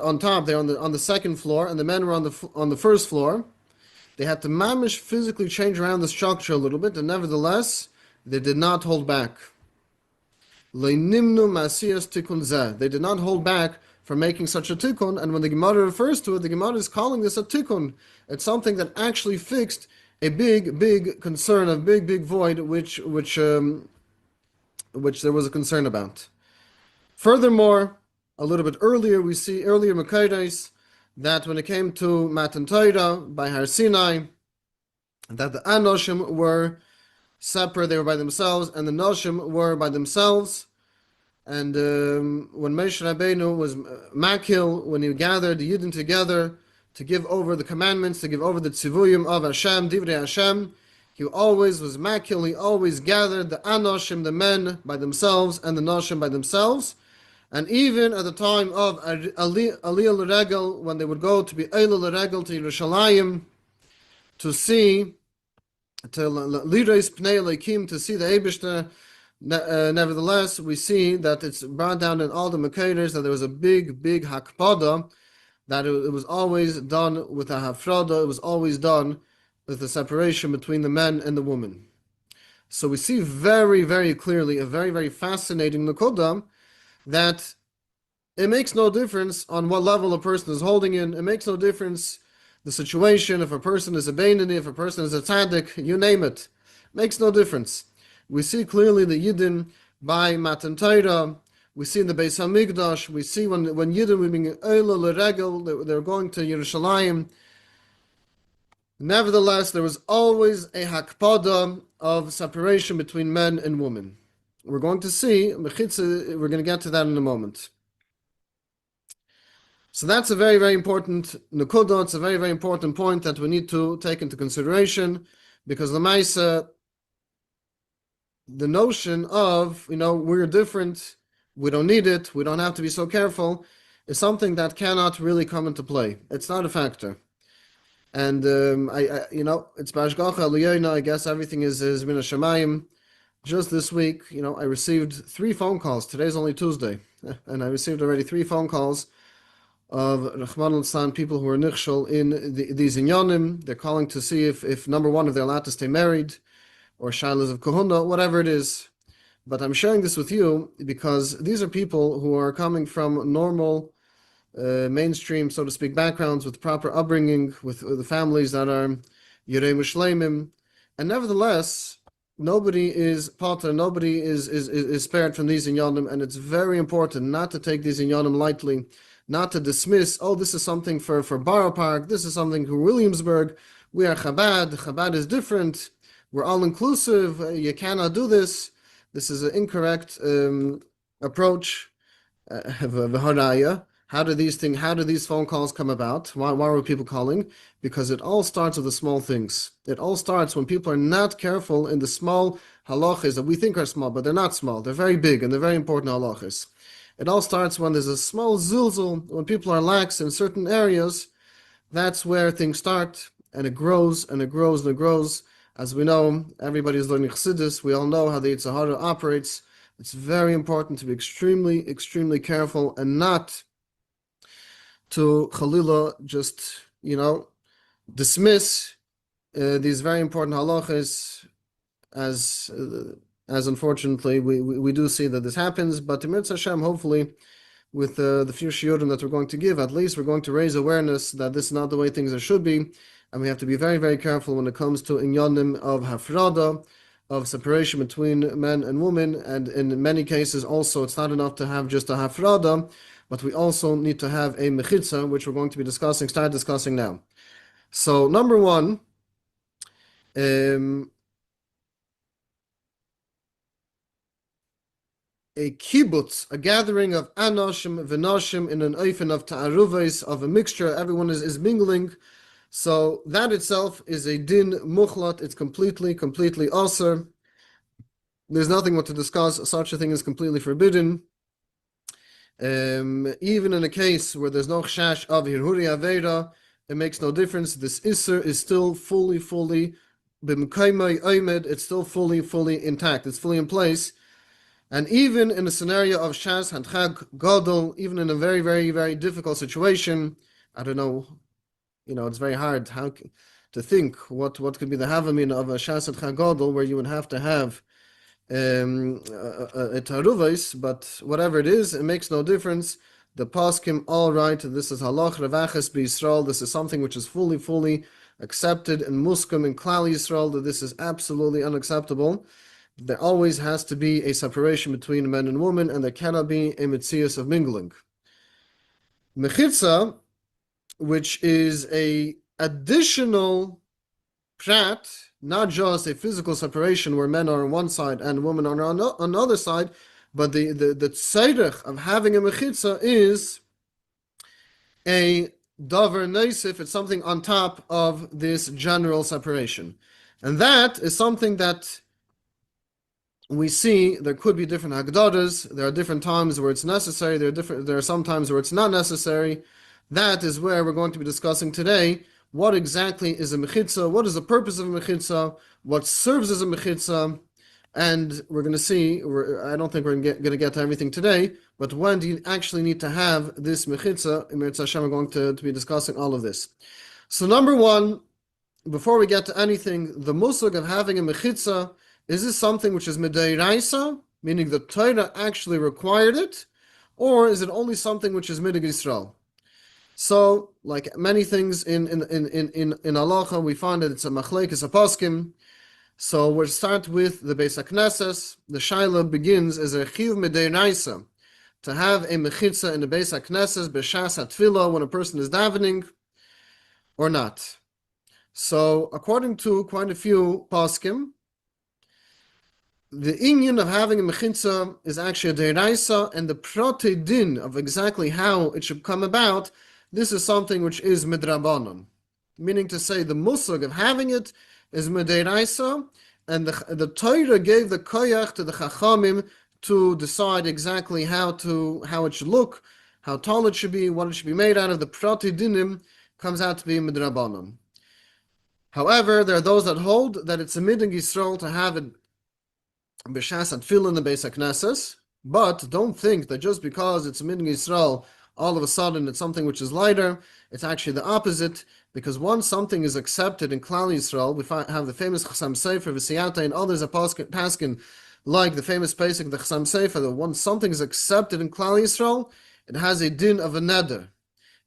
the second floor, and the men were on the first floor. They had to mamish physically change around the structure a little bit, and nevertheless, they did not hold back. Le'nimnu ma'asiyas tikkun zeh. They did not hold back from making such a tikkun, and when the Gemara refers to it, the Gemara is calling this a tikkun. It's something that actually fixed a big concern, a big void, which there was a concern about. Furthermore, a little bit earlier, we see earlier Mechitza that when it came to Matan Torah by Har Sinai, that the Anoshim were separate, they were by themselves, and the Noshim were by themselves. And when Moshe Rabbeinu was Makil, when he gathered the Yidden together to give over the commandments, to give over the Tzivuyim of Hashem, Divrei Hashem, he always was Makil, he always gathered the Anoshim, the men, by themselves, and the Noshim by themselves. And even at the time of Aliyah L'Regel, when they would go to be Eila L'Regel to Yerushalayim, to see, to Lireis Pnei Elokim, to see the Eibishter, Nevertheless, we see that it's brought down in all the Mekayers that there was a big hakpada, that it was always done with a hafrada, it was always done with a separation between the man and the woman. So we see very clearly a very fascinating Nakoda, that it makes no difference on what level a person is holding in. It makes no difference the situation, if a person is a Beinani, if a person is a Tzaddik, you name it. Makes no difference. We see clearly the Yidden by Matan Torah. We see in the Beis Hamikdash. We see when Yidden were being Eila L'Regel, they're going to Yerushalayim. Nevertheless, there was always a hakpada of separation between men and women. We're going to see Mechitza. We're going to get to that in a moment. So that's a very important Nakuda. It's a very important point that we need to take into consideration, because the Maisa, the notion of, we're different, we don't need it, we don't have to be so careful, is something that cannot really come into play. It's not a factor. And it's Bashgacha Liyona. I guess everything is Min Hashemayim. Just this week, I received 3 phone calls. Today's only Tuesday, and I received already 3 phone calls of Rahman al-San, people who are nichshel in these inyanim. They're calling to see if number one, if they're allowed to stay married, or shilas of kahuna, whatever it is. But I'm sharing this with you because these are people who are coming from normal, mainstream, so to speak, backgrounds, with proper upbringing, with the families that are Yerei Mushleimim, and nevertheless, nobody is pater, nobody is spared from these inyanim, and it's very important not to take these inyanim lightly, not to dismiss, this is something for Borough Park, this is something for Williamsburg, we are Chabad is different, we're all-inclusive, you cannot do this. This is an incorrect approach. How do these phone calls come about? Why were people calling? Because it all starts with the small things. It all starts when people are not careful in the small halachos that we think are small, but they're not small. They're very big and they're very important halachos. It all starts when there's a small zilzul, when people are lax in certain areas. That's where things start, and it grows and it grows and it grows. As we know, everybody's learning Chassidus. We all know how the Yetzer Hara operates. It's very important to be extremely careful and not to Chalila just, dismiss these very important halachas, as unfortunately we do see that this happens. But to Mirz Hashem, hopefully, with the few shiurim that we're going to give, at least we're going to raise awareness that this is not the way things should be, and we have to be very careful when it comes to inyanim of hafrada, of separation between men and women, and in many cases also it's not enough to have just a hafrada, but we also need to have a mechitza, which we're going to be start discussing now. So number one, a kibbutz, a gathering of anoshim v'noshim in an oifen of ta'aruves, of a mixture, everyone is mingling. So that itself is a din muchlat. It's completely aser. There's nothing more to discuss. Such a thing is completely forbidden. Even in a case where there's no chash of hirhuri avera, it makes no difference. This iser is still fully b'mkaimai oimed. It's still fully intact. It's fully in place. And even in a scenario of shas handchag gadol, even in a very difficult situation, I don't know. It's very hard to think what could be the havamin of a shas handchag where you would have to have a taruvais, but whatever it is, it makes no difference. The paskim all right. This is halach revaches b'Yisrael. This is something which is fully accepted and muskim in Klal Yisrael. That this is absolutely unacceptable. There always has to be a separation between men and women, and there cannot be a mitzias of mingling. Mechitza, which is a additional prat, not just a physical separation where men are on one side and women are on the other side, but the tzedek of having a mechitza is a davar neisif. It's something on top of this general separation, and that is something that we see. There could be different hagdadas. There are different times where it's necessary. There are some times where it's not necessary. That is where we're going to be discussing today. What exactly is a mechitza? What is the purpose of a mechitza? What serves as a mechitza? And we're going to see, I don't think we're going to get to everything today, but when do you actually need to have this Mechitza? In Mirz Hashem, we're going to be discussing all of this. So number one, before we get to anything, the musig of having a Mechitza, is this something which is Midairaisa, meaning the Torah actually required it, or is it only something which is Midig Yisrael? So, like many things in Halacha, we find that it's a Machlekes, a Poskim. So we'll start with the Beis HaKnesses. The Shaila begins as a Chiv Midairaisa, to have a Mechitza in the Beis HaKnesses, B'Shas HaTfilah, when a person is davening, or not. So, according to quite a few Poskim, the inyan of having a Mechitza is actually a Deiraisa, and the Prote Din of exactly how it should come about, this is something which is Midrabanon. Meaning to say, the musag of having it is Midairaisa, and the Torah gave the koyach to the Chachamim to decide exactly how it should look, how tall it should be, what it should be made out of. The Prote Dinim comes out to be Midrabanon. However, there are those that hold that it's a Midig Yisrael to have it B'Shas HaTfilah in the Beis HaKnesses, but don't think that just because it's a Midig Yisrael, all of a sudden it's something which is lighter. It's actually the opposite, because once something is accepted in Klal Yisrael, we have the famous Chasam Sefer, V'Siyata, and others are paskin, like the famous Pesach, the Chasam Sefer, that once something is accepted in Klal Yisrael, it has a din of a neder.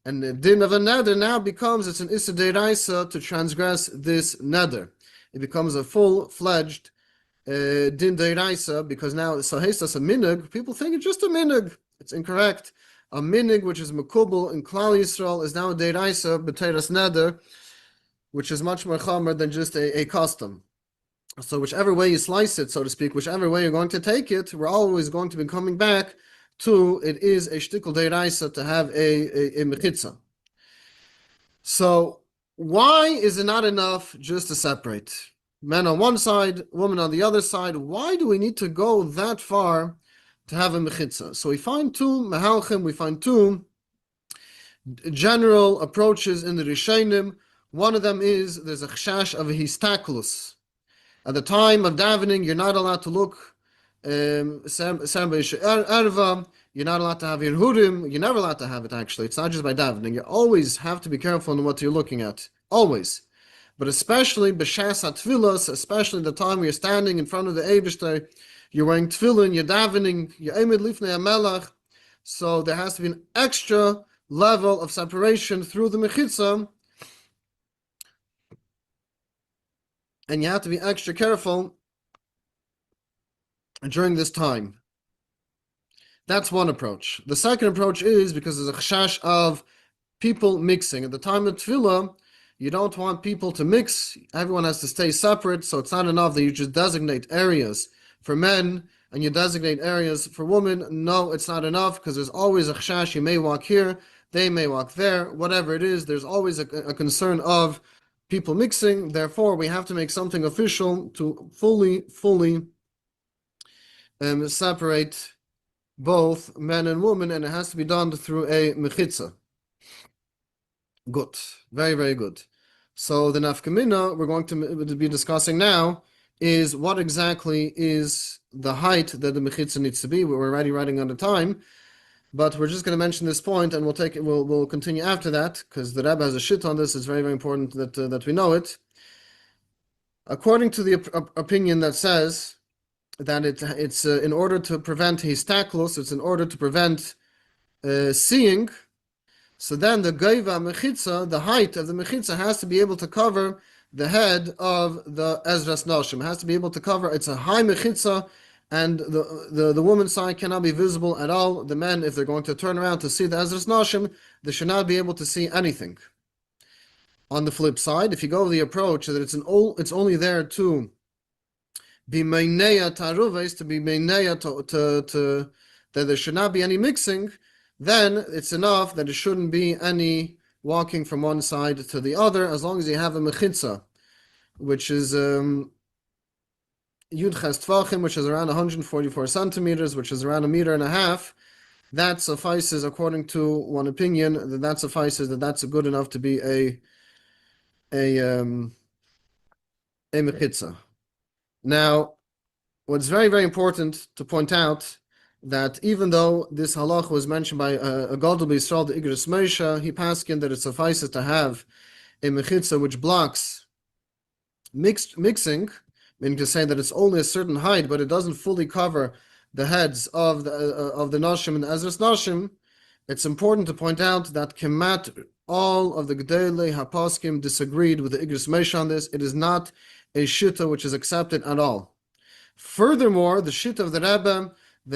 And the din of a neder now becomes, it's an Issa Deiraisa to transgress this neder. It becomes a full-fledged din Deiraisa, because now, so Hestas a minig, people think it's just a minig. It's incorrect. A minig, which is Mekubal in Klal Yisrael, is now a Deiraisa, B'Teiras neder, which is much more chamer than just a custom. So whichever way you slice it, so to speak, whichever way you're going to take it, we're always going to be coming back to, it is a shtickle deiraisa to have a mechitza. So why is it not enough just to separate men on one side, women on the other side? Why do we need to go that far to have a mechitza? So we find two mehalchim, we find two general approaches in the Rishonim. One of them is there's a chashash of a histaklus. At the time of davening, you're not allowed to look you're not allowed to have your hurim. You're never allowed to have it, actually. It's not just by davening. You always have to be careful in what you're looking at. Always. But especially b'shas ha-tfilas, especially the time you're standing in front of the Eibishter, you're wearing tefillin, you're davening, you're emed lifnei hamelach. So there has to be an extra level of separation through the mechitza. And you have to be extra careful during this time. That's one approach. The second approach is because there's a chashash of people mixing. At the time of tefillah, you don't want people to mix. Everyone has to stay separate, so it's not enough that you just designate areas for men and you designate areas for women. No, it's not enough, because there's always a chashash. You may walk here, they may walk there, whatever it is, there's always a concern of people mixing. Therefore, we have to make something official to fully separate both men and women, and it has to be done through a mechitza. Good. Very, very good. So the nafkamina we're going to be discussing now is what exactly is the height that the mechitza needs to be. We're already running out of time, but we're just going to mention this point, and we'll continue after that, because the Rebbe has a shit on this. It's very, very important that we know it. According to the opinion that says that it's in order to prevent histaklus, it's in order to prevent seeing. So then the gaiva mechitza, the height of the mechitza, has to be able to cover the head of the Ezras Nashim. It has to be able to cover. It's a high mechitza, and the woman's side cannot be visible at all. The men, if they're going to turn around to see the Ezras Nashim, they should not be able to see anything. On the flip side, if you go with the approach that it's only there to be meineya taruves, to be meineya to that there should not be any mixing, then it's enough that it shouldn't be any walking from one side to the other, as long as you have a mechitza, which is Yud Ches Tvachim, which is around 144 centimeters, which is around 1.5 meters. That suffices, according to one opinion, that suffices, that's good enough to be a mechitza. Now, what's very, very important to point out that even though this halach was mentioned by a Gadol B'Yisrael, the Igros Moshe, he paskin that it suffices to have a Mechitza which blocks mixing, meaning to say that it's only a certain height, but it doesn't fully cover the heads of the Nashim and the Ezras Nashim. It's important to point out that Kemat, all of the Gedolei HaPoskim disagreed with the Igros Moshe on this. It is not a shita which is accepted at all. Furthermore, the shita of the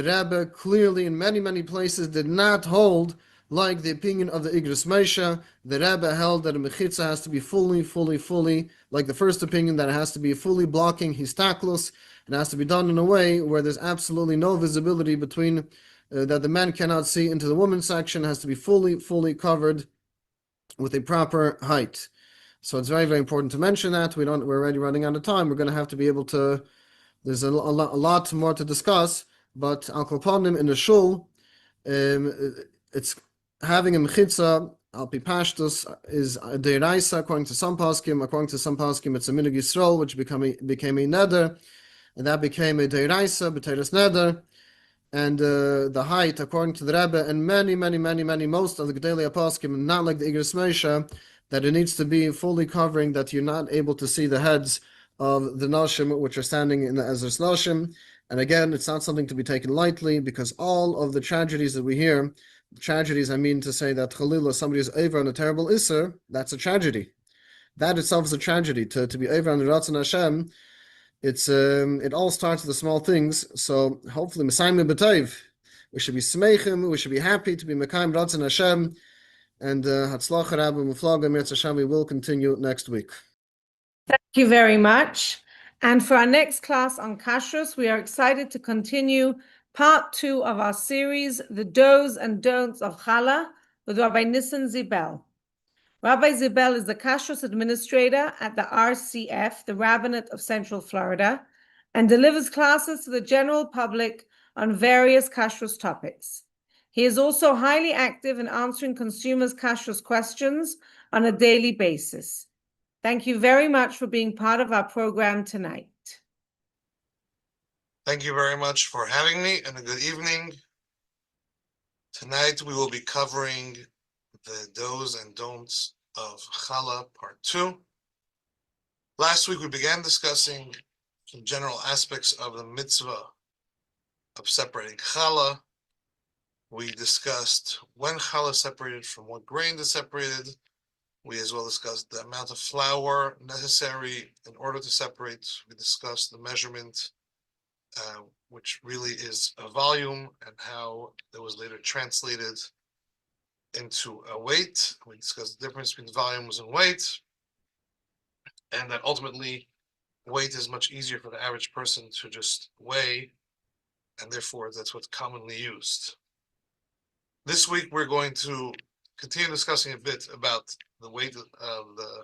Rebbe clearly in many, many places did not hold like the opinion of the Igros Moshe. The Rebbe held that a Mechitza has to be fully, like the first opinion, that it has to be fully blocking histaklus. It has to be done in a way where there's absolutely no visibility between, that the man cannot see into the woman's section. It has to be fully covered with a proper height. So it's very, very important to mention that. We're already running out of time. We're going to have to be able to, there's a lot more to discuss, but Al Kopanim in the Shul, it's having a Mechitza, Al Pi Pashtus, is a Deiraisa, according to some Paskim. According to some Paskim, it's a Minhag Yisrael, which became a Neder, and that became a Deiraisa, B'Teiras Neder. And the height, according to the Rebbe, and many, most of the Gedolei HaPoskim, not like the Igros Moshe, that it needs to be fully covering, that you're not able to see the heads of the Nashim which are standing in the Ezras Nashim. And again, it's not something to be taken lightly, because all of the tragedies that we hear, tragedies, I mean to say that Chalillah, somebody is over on a terrible Isser, that's a tragedy. That itself is a tragedy. To be over on the Ratzon Hashem, it all starts with the small things. So hopefully, Mesayim B'Tov, we should be smeichim, we should be happy to be Mekayim Ratzon Hashem, and Hatzlacha Rabbi Muflaga Mirz Hashem, we will continue next week. Thank you very much. And for our next class on Kashrus, we are excited to continue part 2 of our series, The Do's and Don'ts of Challah, with Rabbi Nissan Zibell. Rabbi Zibell is the Kashrus administrator at the RCF, the Rabbinate of Central Florida, and delivers classes to the general public on various Kashrus topics. He is also highly active in answering consumers' Kashrus questions on a daily basis. Thank you very much for being part of our program tonight. Thank you very much for having me, and a good evening. Tonight we will be covering the do's and don'ts of Challah, part 2. Last week we began discussing some general aspects of the mitzvah of separating Challah. We discussed when Challah is separated, from what grain is separated. We as well discussed the amount of flour necessary in order to separate. We discussed the measurement, which really is a volume, and how it was later translated into a weight. We discussed the difference between volumes and weight, and that ultimately weight is much easier for the average person to just weigh, and therefore that's what's commonly used. This week we're going to continue discussing a bit about the weight of the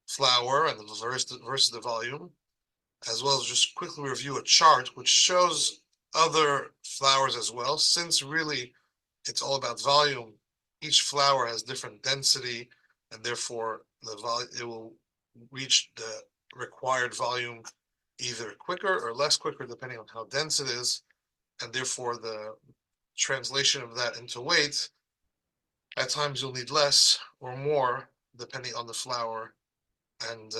flour and the versus the volume, as well as just quickly review a chart which shows other flours as well. Since really it's all about volume, each flour has different density, and therefore it will reach the required volume either quicker or less quicker depending on how dense it is, and therefore the translation of that into weight, at times you'll need less or more depending on the flour, and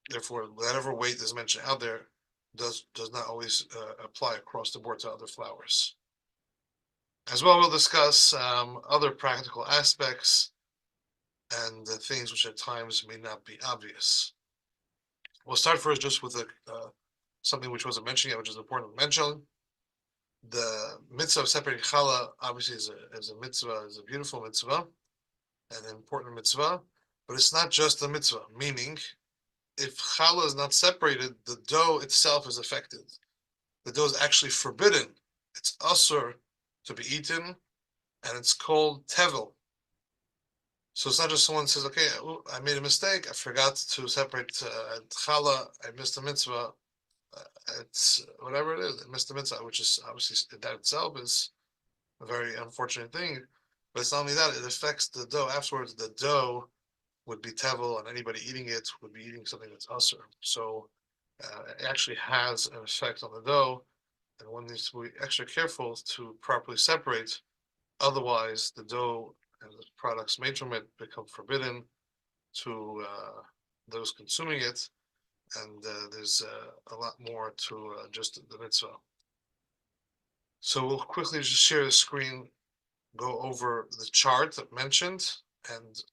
therefore whatever weight is mentioned out there does not always apply across the board to other flours. As well, we'll discuss other practical aspects and things which at times may not be obvious. We'll start first just with something which wasn't mentioned yet, which is important to mention. The mitzvah of separating Challah obviously is a mitzvah, is a beautiful mitzvah, an important mitzvah, but it's not just a mitzvah, meaning if Challah is not separated, the dough itself is affected. The dough is actually forbidden. It's asur to be eaten, and it's called tevel. So it's not just someone says, okay, I made a mistake, I forgot to separate Challah, I missed a mitzvah. It's whatever it is, I missed the mitzvah, which is obviously that itself is a very unfortunate thing. But it's not only that, it affects the dough. Afterwards, the dough would be tevel, and anybody eating it would be eating something that's asur. So it actually has an effect on the dough, and one needs to be extra careful to properly separate. Otherwise, the dough and the products made from it become forbidden to those consuming it, and there's a lot more to just the mitzvah. So we'll quickly just share the screen, go over the chart that mentioned, and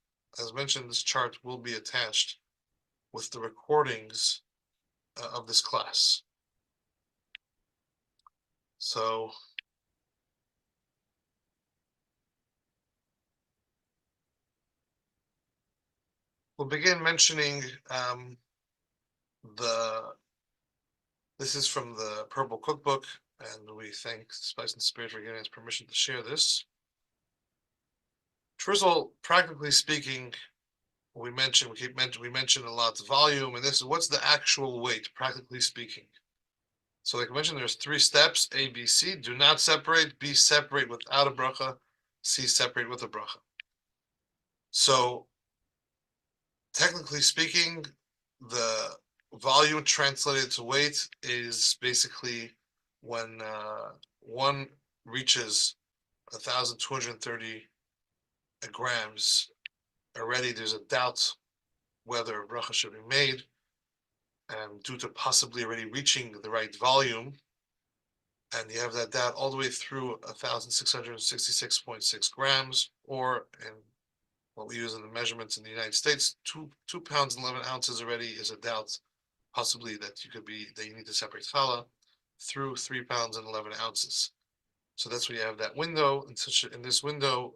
as mentioned, this chart will be attached with the recordings of this class. So we'll begin mentioning this is from the Purple Cookbook, and we thank Spice and Spirit for giving us permission to share this. First of all, practically speaking, we mentioned a lot of volume, and this is what's the actual weight, practically speaking. So like I mentioned, there's 3 steps, A, B, C. Do not separate. B, separate without a bracha. C, separate with a bracha. So technically speaking, the volume translated to weight is basically when one reaches 1,230 grams, already there's a doubt whether a bracha should be made, and due to possibly already reaching the right volume, and you have that doubt all the way through 1,666.6 grams, or in what we use in the measurements in the United States, 2 pounds and 11 ounces already is a doubt, possibly that you need to separate challah through 3 pounds and 11 ounces. So that's where you have that window. In this window,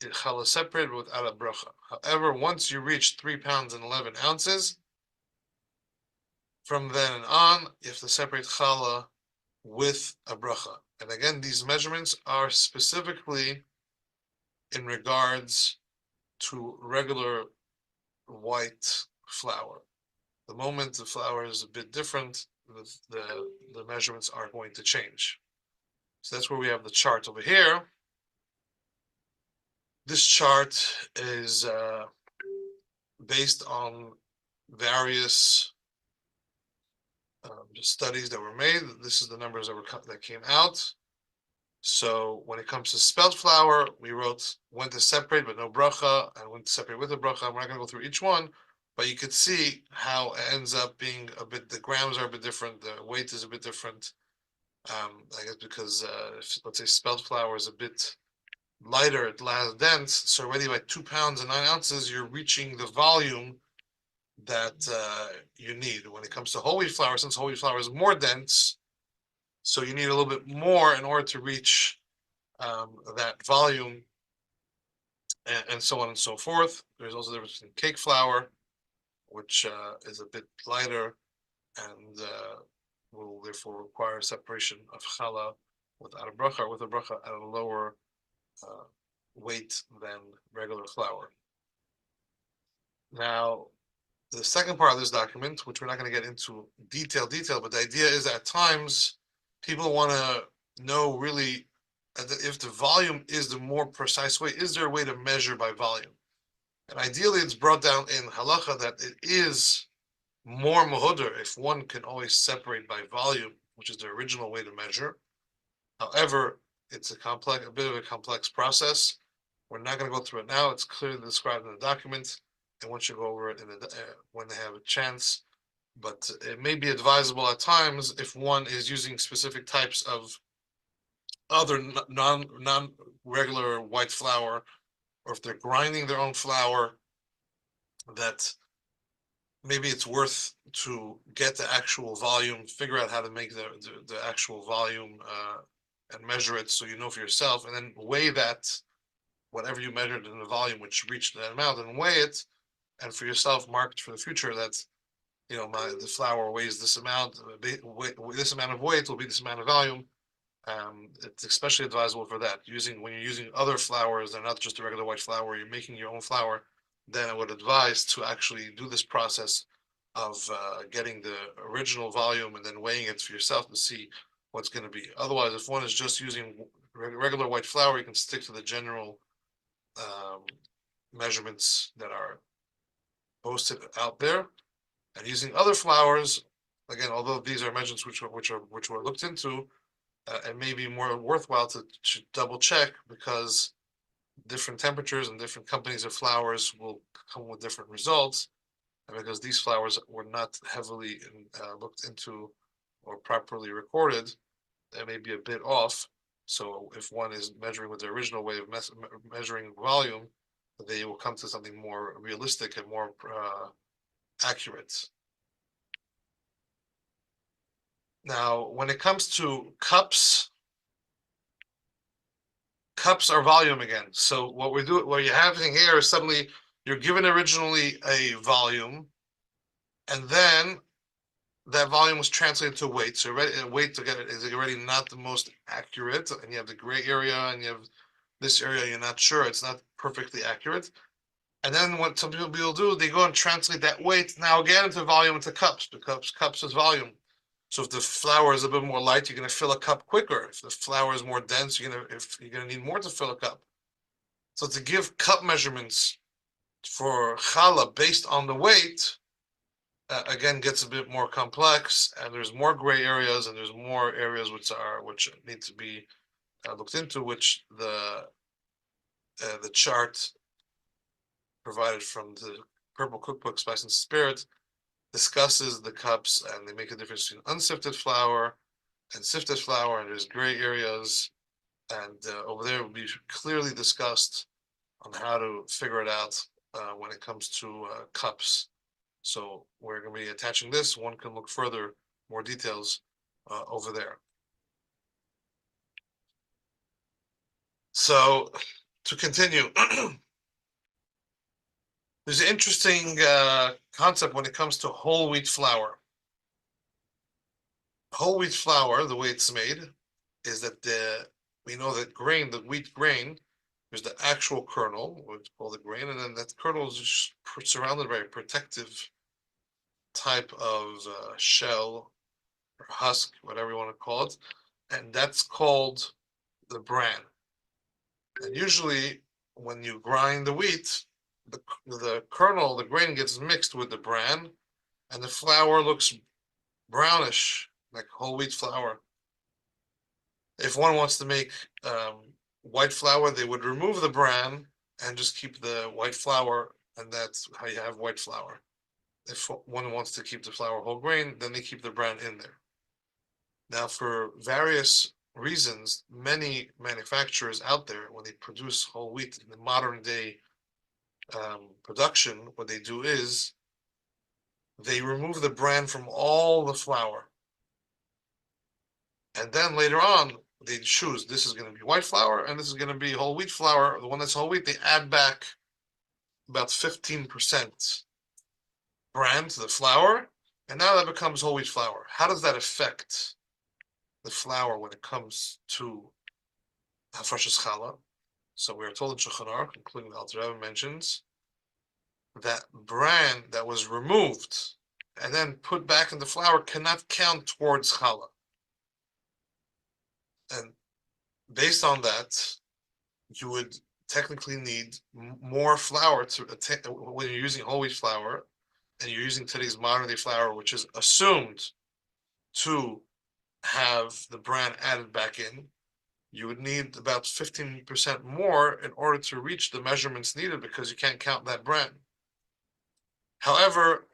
challah is separated without a bracha. However, once you reach 3 pounds and 11 ounces, from then on, you have to separate challah with a bracha. And again, these measurements are specifically in regards to regular white flour. The moment the flour is a bit different, the measurements are going to change. So that's where we have the chart over here. This chart is based on various studies that were made. This is the numbers that came out. So when it comes to spelt flour, we wrote when to separate but no bracha, and when to separate with a bracha. We're not going to go through each one, but you could see how it ends up being a bit, the grams are a bit different, the weight is a bit different. I guess because let's say spelt flour is a bit lighter, it's less dense, so already by 2 pounds and 9 ounces, you're reaching the volume that you need. When it comes to whole wheat flour, since whole wheat flour is more dense, so you need a little bit more in order to reach that volume, and so on and so forth. There's also the difference in cake flour, which is a bit lighter and will therefore require separation of challah without a bracha, or with a bracha at a lower weight than regular flour. Now, the second part of this document, which we're not going to get into detail, but the idea is that at times people want to know really if the volume is the more precise way. Is there a way to measure by volume? And ideally, it's brought down in halacha that it is more muhuder if one can always separate by volume, which is the original way to measure. However, it's a bit of a complex process. We're not going to go through it now. It's clearly described in the document, and once you go over it when they have a chance. But it may be advisable at times if one is using specific types of other non-regular white flour, or if they're grinding their own flour, that maybe it's worth to get the actual volume, figure out how to make the actual volume and measure it so you know for yourself, and then weigh that, whatever you measured in the volume, which reached that amount, and weigh it, and for yourself mark for the future that, you know, the flour weighs this amount, this amount of weight will be this amount of volume. It's especially advisable for that. When you're using other flours, they're not just a regular white flour, you're making your own flour, then I would advise to actually do this process of getting the original volume and then weighing it for yourself to see what's going to be. Otherwise, if one is just using regular white flour, you can stick to the general measurements that are posted out there. And using other flours, again, although these are measurements which were looked into, it may be more worthwhile to double check, because different temperatures and different companies of flours will come with different results, and because these flours were not heavily looked into or properly recorded, they may be a bit off. So if one is measuring with the original way of measuring volume, they will come to something more realistic and more accurate. Now, when it comes to cups are volume again. So what you're having here is suddenly you're given originally a volume, and then that volume was translated to weight. So weight to get it is already not the most accurate, and you have the gray area, and you have this area you're not sure, it's not perfectly accurate. And then what some people do, they go and translate that weight now again into volume, into cups, because cups is volume. So if the flour is a bit more light, you're going to fill a cup quicker. If the flour is more dense, you're going to need more to fill a cup. So to give cup measurements for challah based on the weight, again, gets a bit more complex, and there's more gray areas, and there's more areas which need to be looked into, which the chart provided from the Purple Cookbook, Spice and Spirit, discusses the cups, and they make a difference between unsifted flour and sifted flour, and there's gray areas, and over there will be clearly discussed on how to figure it out when it comes to cups. So we're going to be attaching this. One can look further, more details over there. So to continue, there's an interesting concept when it comes to whole wheat flour. Whole wheat flour, the way it's made, is that we know that grain, the wheat grain, there's the actual kernel, what we call the grain, and then that kernel is just surrounded by a protective type of shell or husk, whatever you want to call it, and that's called the bran. And usually, when you grind the wheat, the kernel, the grain, gets mixed with the bran, and the flour looks brownish, like whole wheat flour. If one wants to make white flour, they would remove the bran and just keep the white flour, and that's how you have white flour. If one wants to keep the flour whole grain, then they keep the bran in there. Now, for various reasons, many manufacturers out there, when they produce whole wheat in the modern day production, what they do is they remove the bran from all the flour. And then later on, they choose, this is going to be white flour and this is going to be whole wheat flour. The one that's whole wheat, they add back about 15% bran to the flour, and now that becomes whole wheat flour. How does that affect the flour when it comes to Hafrashas Challah? So we are told in Shulchan Aruch, including the Alter Rebbe mentions, that bran that was removed and then put back in the flour cannot count towards Challah. And based on that, you would technically need more flour to when you're using whole wheat flour, and you're using today's modern day flour, which is assumed to have the bran added back in, you would need about 15% more in order to reach the measurements needed, because you can't count that bran. However,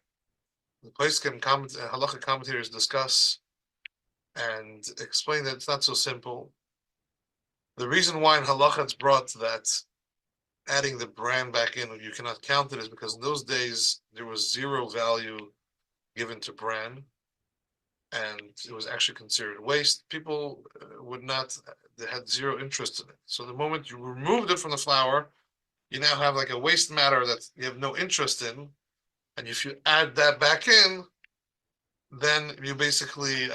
the Poskim Halacha commentators discuss and explain that it's not so simple. The reason why in Halacha it's brought that adding the bran back in, you cannot count it, is because in those days there was zero value given to bran, and it was actually considered waste. People they had zero interest in it. So the moment you removed it from the flour, you now have like a waste matter that you have no interest in, and if you add that back in, then you basically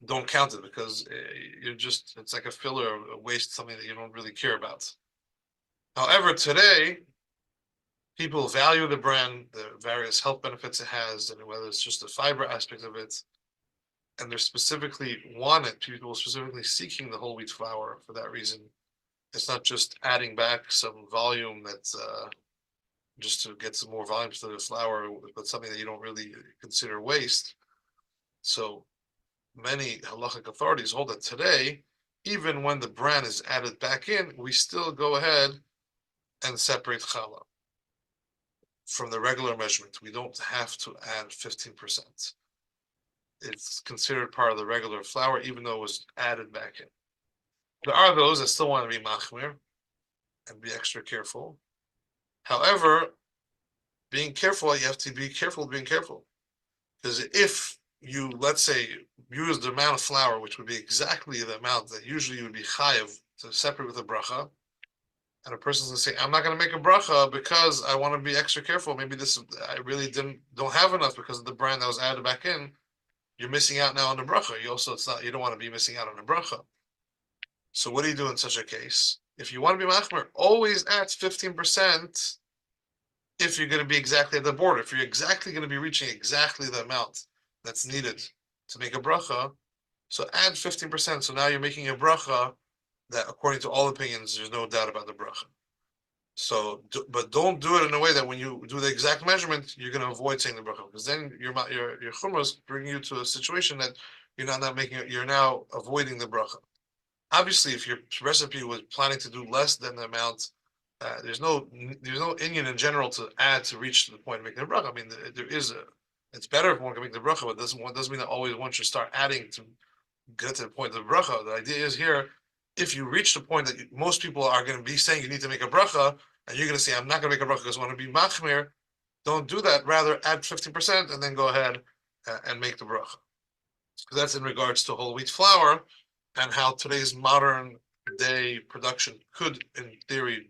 don't count it, because it's like a filler, a waste, something that you don't really care about. However, today, people value the bran, the various health benefits it has, and whether it's just the fiber aspect of it, and they're specifically people specifically seeking the whole wheat flour for that reason. It's not just adding back some volume that just to get some more volume to the flour, but something that you don't really consider waste. So many halachic authorities hold that today, even when the bran is added back in, we still go ahead and separate challah from the regular measurement. We don't have to add 15%. It's considered part of the regular flour, even though it was added back in. There are those that still want to be machmir and be extra careful. However, being careful, you have to be careful being careful. Because if you, let's say, use the amount of flour, which would be exactly the amount that usually you would be chayav to separate with a bracha, and a person's going to say, I'm not going to make a bracha because I want to be extra careful. Maybe this, I really don't have enough because of the bran that was added back in. You're missing out now on the bracha. You don't want to be missing out on the bracha. So what do you do in such a case? If you want to be machmer, always add 15% if you're going to be exactly at the border. If you're exactly going to be reaching exactly the amount that's needed to make a bracha, so add 15%. So now you're making a bracha that, according to all opinions, there's no doubt about the bracha. So, but don't do it in a way that when you do the exact measurement, you're going to avoid saying the bracha, because then your chumras bring you to a situation that you're now avoiding the bracha. Obviously, if your recipe was planning to do less than the amount, there's no inyan in general to add to reach to the point of making the bracha. I mean, it's better if one can make the bracha, but doesn't mean that always one should start adding to get to the point of the bracha. The idea is here, if you reach the point that most people are going to be saying you need to make a bracha, and you're going to say, I'm not going to make a bracha because I want to be machmir, don't do that. Rather, add 50% and then go ahead and make the bracha. So that's in regards to whole wheat flour and how today's modern day production could, in theory,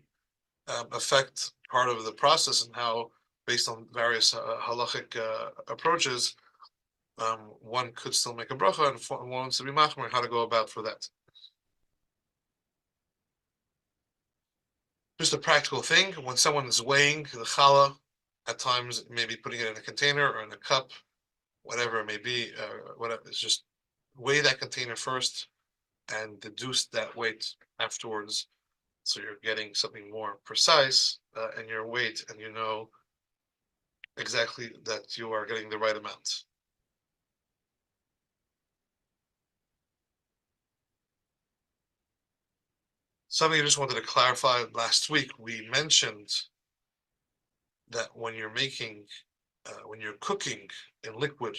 affect part of the process, and how, based on various halachic approaches, one could still make a bracha and one wants to be machmir, how to go about for that. Just a practical thing, when someone is weighing the challah, at times maybe putting it in a container or in a cup, whatever it may be, whatever, it's just weigh that container first and deduce that weight afterwards, so you're getting something more precise in your weight, and you know exactly that you are getting the right amount. Something I just wanted to clarify. Last week we mentioned that when you're cooking in liquid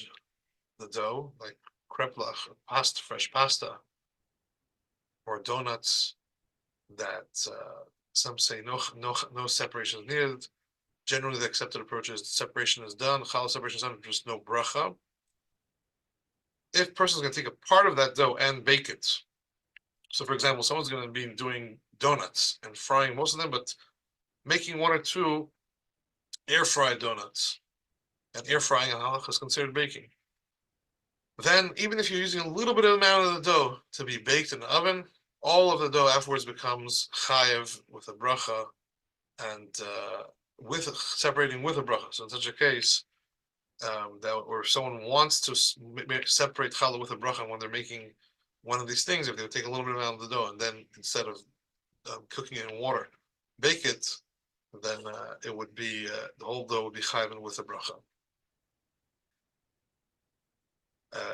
the dough, like kreplach, pasta, fresh pasta, or donuts, that some say no separation is needed. Generally, the accepted approach is separation is done, challah separation is done, just no bracha. If a person is going to take a part of that dough and bake it, so for example, someone's going to be doing donuts and frying most of them, but making one or two air fried donuts, and air frying in halachos is considered baking. Then, even if you're using a little bit of amount of the dough to be baked in the oven, all of the dough afterwards becomes chayev with a bracha, and with separating with a bracha. So in such a case, or someone wants to separate challah with a bracha when they're making one of these things, if they take a little bit amount of the dough and then, instead of cooking it in water, bake it, then it would be the whole dough would be chayev with a bracha.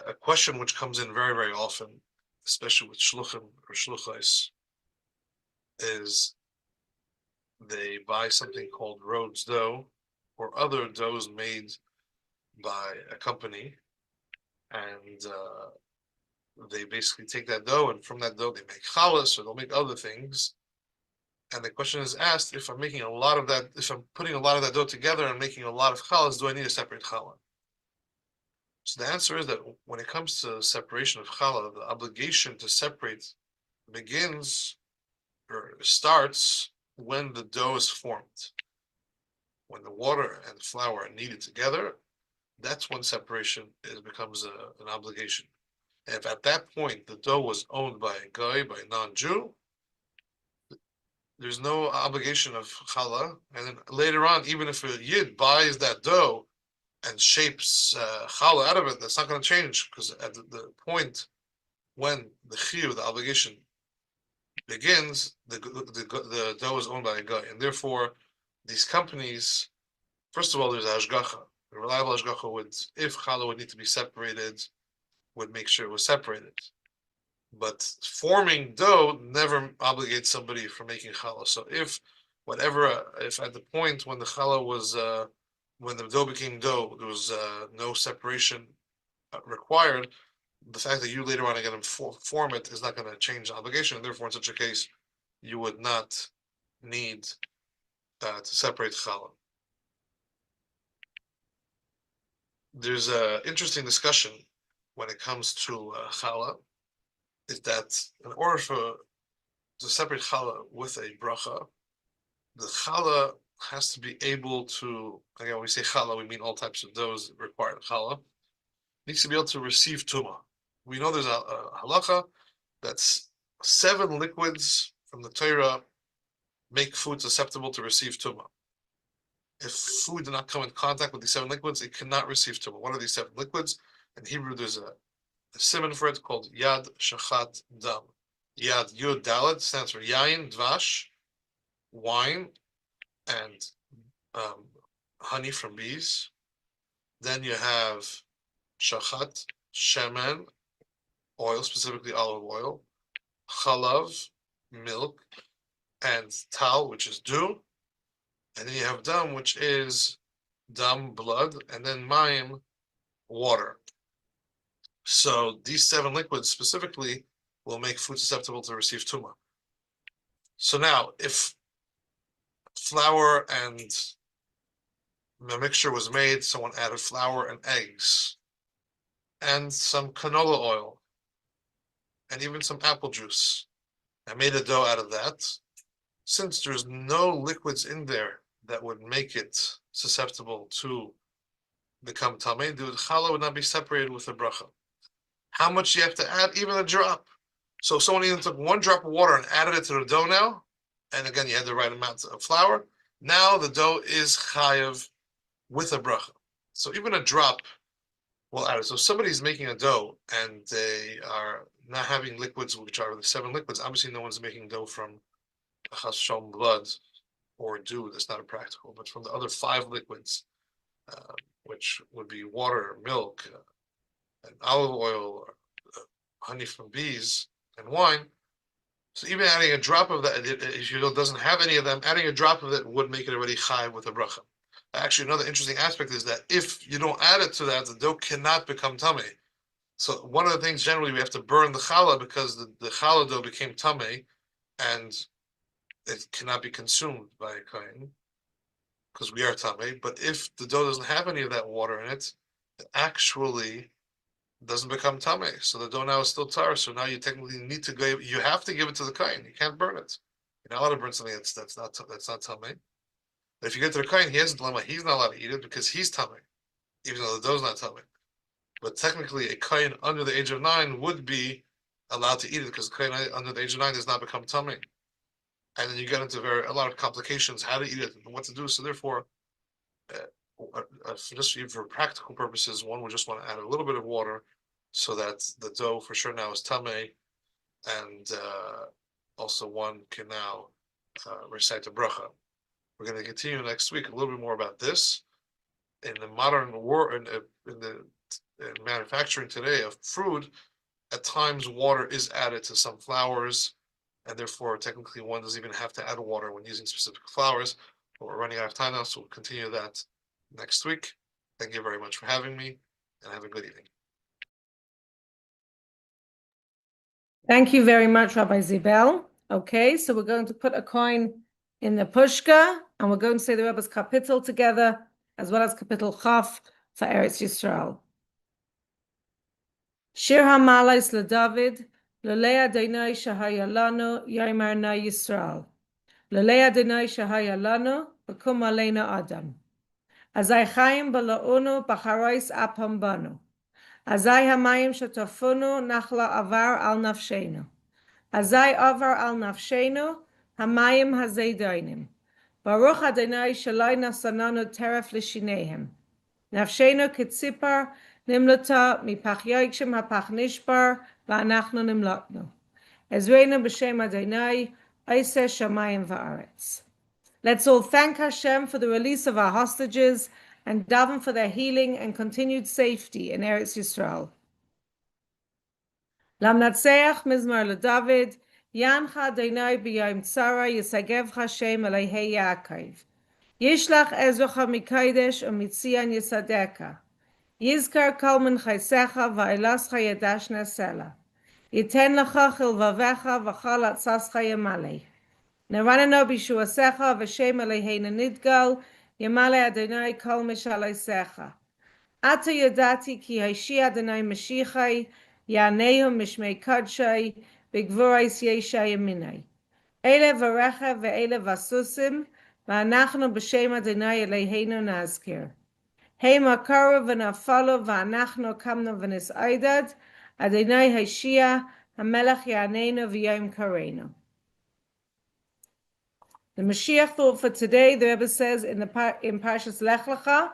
A question which comes in very, very often, especially with shluchim or shluchais, is they buy something called Rhodes dough or other doughs made by a company, and they basically take that dough, and from that dough they make challahs, or they'll make other things. And the question is asked, if I'm making a lot of that, if I'm putting a lot of that dough together and making a lot of challahs, do I need a separate challah? So the answer is that when it comes to separation of challah, the obligation to separate begins or starts when the dough is formed. When the water and the flour are kneaded together, that's when separation becomes an obligation. And if at that point the dough was owned by a guy, by a non-Jew, there's no obligation of challah. And then later on, even if a Yid buys that dough and shapes challah out of it, that's not going to change, because at the point when the chiyuv, the obligation, begins, the dough is owned by a guy, and therefore these companies, first of all, there's hashgacha. A reliable hashgacha would, if challah would need to be separated, would make sure it was separated. But forming dough never obligates somebody for making challah. So if at the point when the challah was, when the dough became dough, there was no separation required, the fact that you later on are going to form it is not going to change the obligation. And therefore, in such a case, you would not need to separate challah. There's an interesting discussion when it comes to challah, is that in order to separate challah with a bracha, the challah has to be able to, again, when we say challah, we mean all types of doughs that require challah, needs to be able to receive tumah. We know there's a halacha that's 7 liquids from the Torah make food susceptible to receive tumah. If food did not come in contact with these 7 liquids, it cannot receive tumah. What are these 7 liquids? In Hebrew, there's a simon for it called Yad Shachat Dam. Yad Yud Dalet stands for Yain, Dvash, wine, and honey from bees. Then you have Shachat, Shemen, oil, specifically olive oil, Chalav, milk, and Tal, which is dew. And then you have Dam, which is Dam, blood, and then Mayim, water. So these 7 liquids specifically will make food susceptible to receive tumah. So now, if flour and a mixture was made, someone added flour and eggs, and some canola oil, and even some apple juice, and made a dough out of that, since there's no liquids in there that would make it susceptible to become tamei, the challah would not be separated with the bracha. How much you have to add? Even a drop. So if someone even took 1 drop of water and added it to the dough now, and again, you had the right amount of flour, now the dough is chayav with a bracha. So even a drop will add it. So if somebody's making a dough and they are not having liquids, which are the 7 liquids, obviously no one's making dough from chashom, blood, or dew. That's not practical, but from the other 5 liquids, which would be water, milk, and olive oil, honey from bees, and wine. So even adding a drop of that, if you doesn't have any of them, adding a drop of it would make it already chai with a bracha. Actually, another interesting aspect is that if you don't add it to that, the dough cannot become tamei. So one of the things generally we have to burn the challah because the challah dough became tamei, and it cannot be consumed by a kohen because we are tamei. But if the dough doesn't have any of that water in it, it actually doesn't become tamei. So the dough now is still tar. So now you technically need to go. You have to give it to the kohen. You can't burn it. You're not allowed to burn something that's not tamei. But if you get to the kohen, he has a dilemma. He's not allowed to eat it because he's tamei, even though the dough's not tamei. But technically, a kohen under the age of 9 would be allowed to eat it because a kohen under the age of 9 does not become tamei. And then you get into a lot of complications, how to eat it and what to do. So therefore, just for practical purposes, one would just want to add a little bit of water so that the dough for sure now is tamei, and also one can now recite the bracha. We're going to continue next week a little bit more about this. In the modern world, in the manufacturing today of food, at times water is added to some flours, and therefore technically one doesn't even have to add water when using specific flours. But we're running out of time now, so we'll continue that next week. Thank you very much for having me, and have a good evening. Thank you very much, Rabbi Zibell. Okay, so we're going to put a coin in the pushka, and we're going to say the Rebbe's kapitel together, as well as kapitel chaf for Eretz Yisrael. Shir HaMalais LeDavid, Lolei Adonai Shahaya Lanu, Yomer Na Yisrael. Lolei Adonai Shahaya Lanu, B'kum Aleinu Adam. Azai Chaim B'la'unu, B'charois Apam Banu. Azai Hamayim Shetafunu, Nachla Avar Al Nafshenu. Azai Avar Al Nafshenu, Hamayim Hazeidoinim. Baruch Adonai Shaloi Nasananu Teref L'Shinehem. Nafshenu Kitzipar, Nimlata Mipach Yoikshem Hapach Nishbar, Va'anachnu Nimlotnu. Ezreinu B'Shem Adonai, Oiseh Shamayim Va'aretz. Let's all thank Hashem for the release of our hostages and daven for their healing and continued safety in Eretz Yisrael. Lamnatseach mizmar leDavid, Yancha Adonai b'yom tzara, Yisagev Hashem Elohei Yaakov. Yishlach ezrocha mikaydesh u'mitzion yisadeka. Yizkar kol min chaysecha va'elascha yadash nesela. Yiten lecha chilvavecha v'chal atzascha yemale. Neranano b'shuasecha v'shem Eloheinu nidgal, yemale Adonai kol mishalosecha. Ata yadati ki haishi Adonai Mashiachai, Yanehu mishmei kadshai, b'gvurais yesha yaminai. Ele v'recha ve'ele v'asusim, v'anachnu b'shem Adonai Eloheinu nazkir. Hey makaru v'nafalo v'anachnu kamnu v'nisaydad, Adonai haishia, hamelech yaneinu v'yom kareinu. The Mashiach thought for today, the Rebbe says in Parshas Lech Lecha,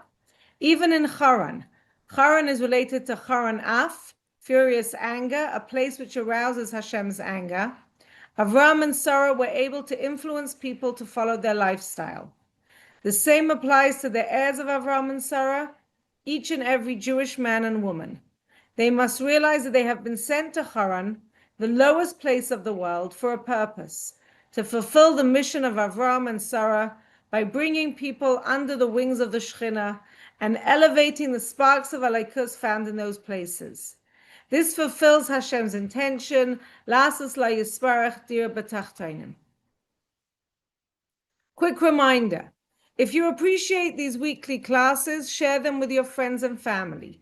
even in Haran. Haran is related to Haran Af, furious anger, a place which arouses Hashem's anger. Avram and Sarah were able to influence people to follow their lifestyle. The same applies to the heirs of Avram and Sarah, each and every Jewish man and woman. They must realize that they have been sent to Haran, the lowest place of the world, for a purpose, to fulfill the mission of Avram and Sarah by bringing people under the wings of the Shekhinah and elevating the sparks of Halachos found in those places. This fulfills Hashem's intention, Lasus la yisparach dir b'tachtonim. Quick reminder, if you appreciate these weekly classes, share them with your friends and family.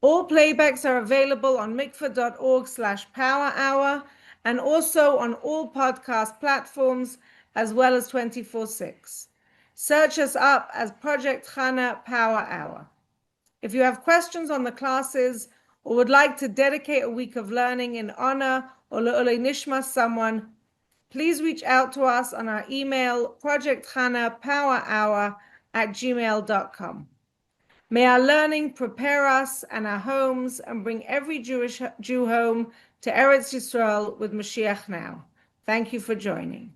All playbacks are available on mikvah.org/powerhour and also on all podcast platforms as well as 24/6. Search us up as Project Chana Power Hour. If you have questions on the classes or would like to dedicate a week of learning in honor or le'olei nishma someone, please reach out to us on our email, projectchanapowerhour@gmail.com. May our learning prepare us and our homes and bring every Jewish Jew home to Eretz Yisrael with Mashiach now. Thank you for joining.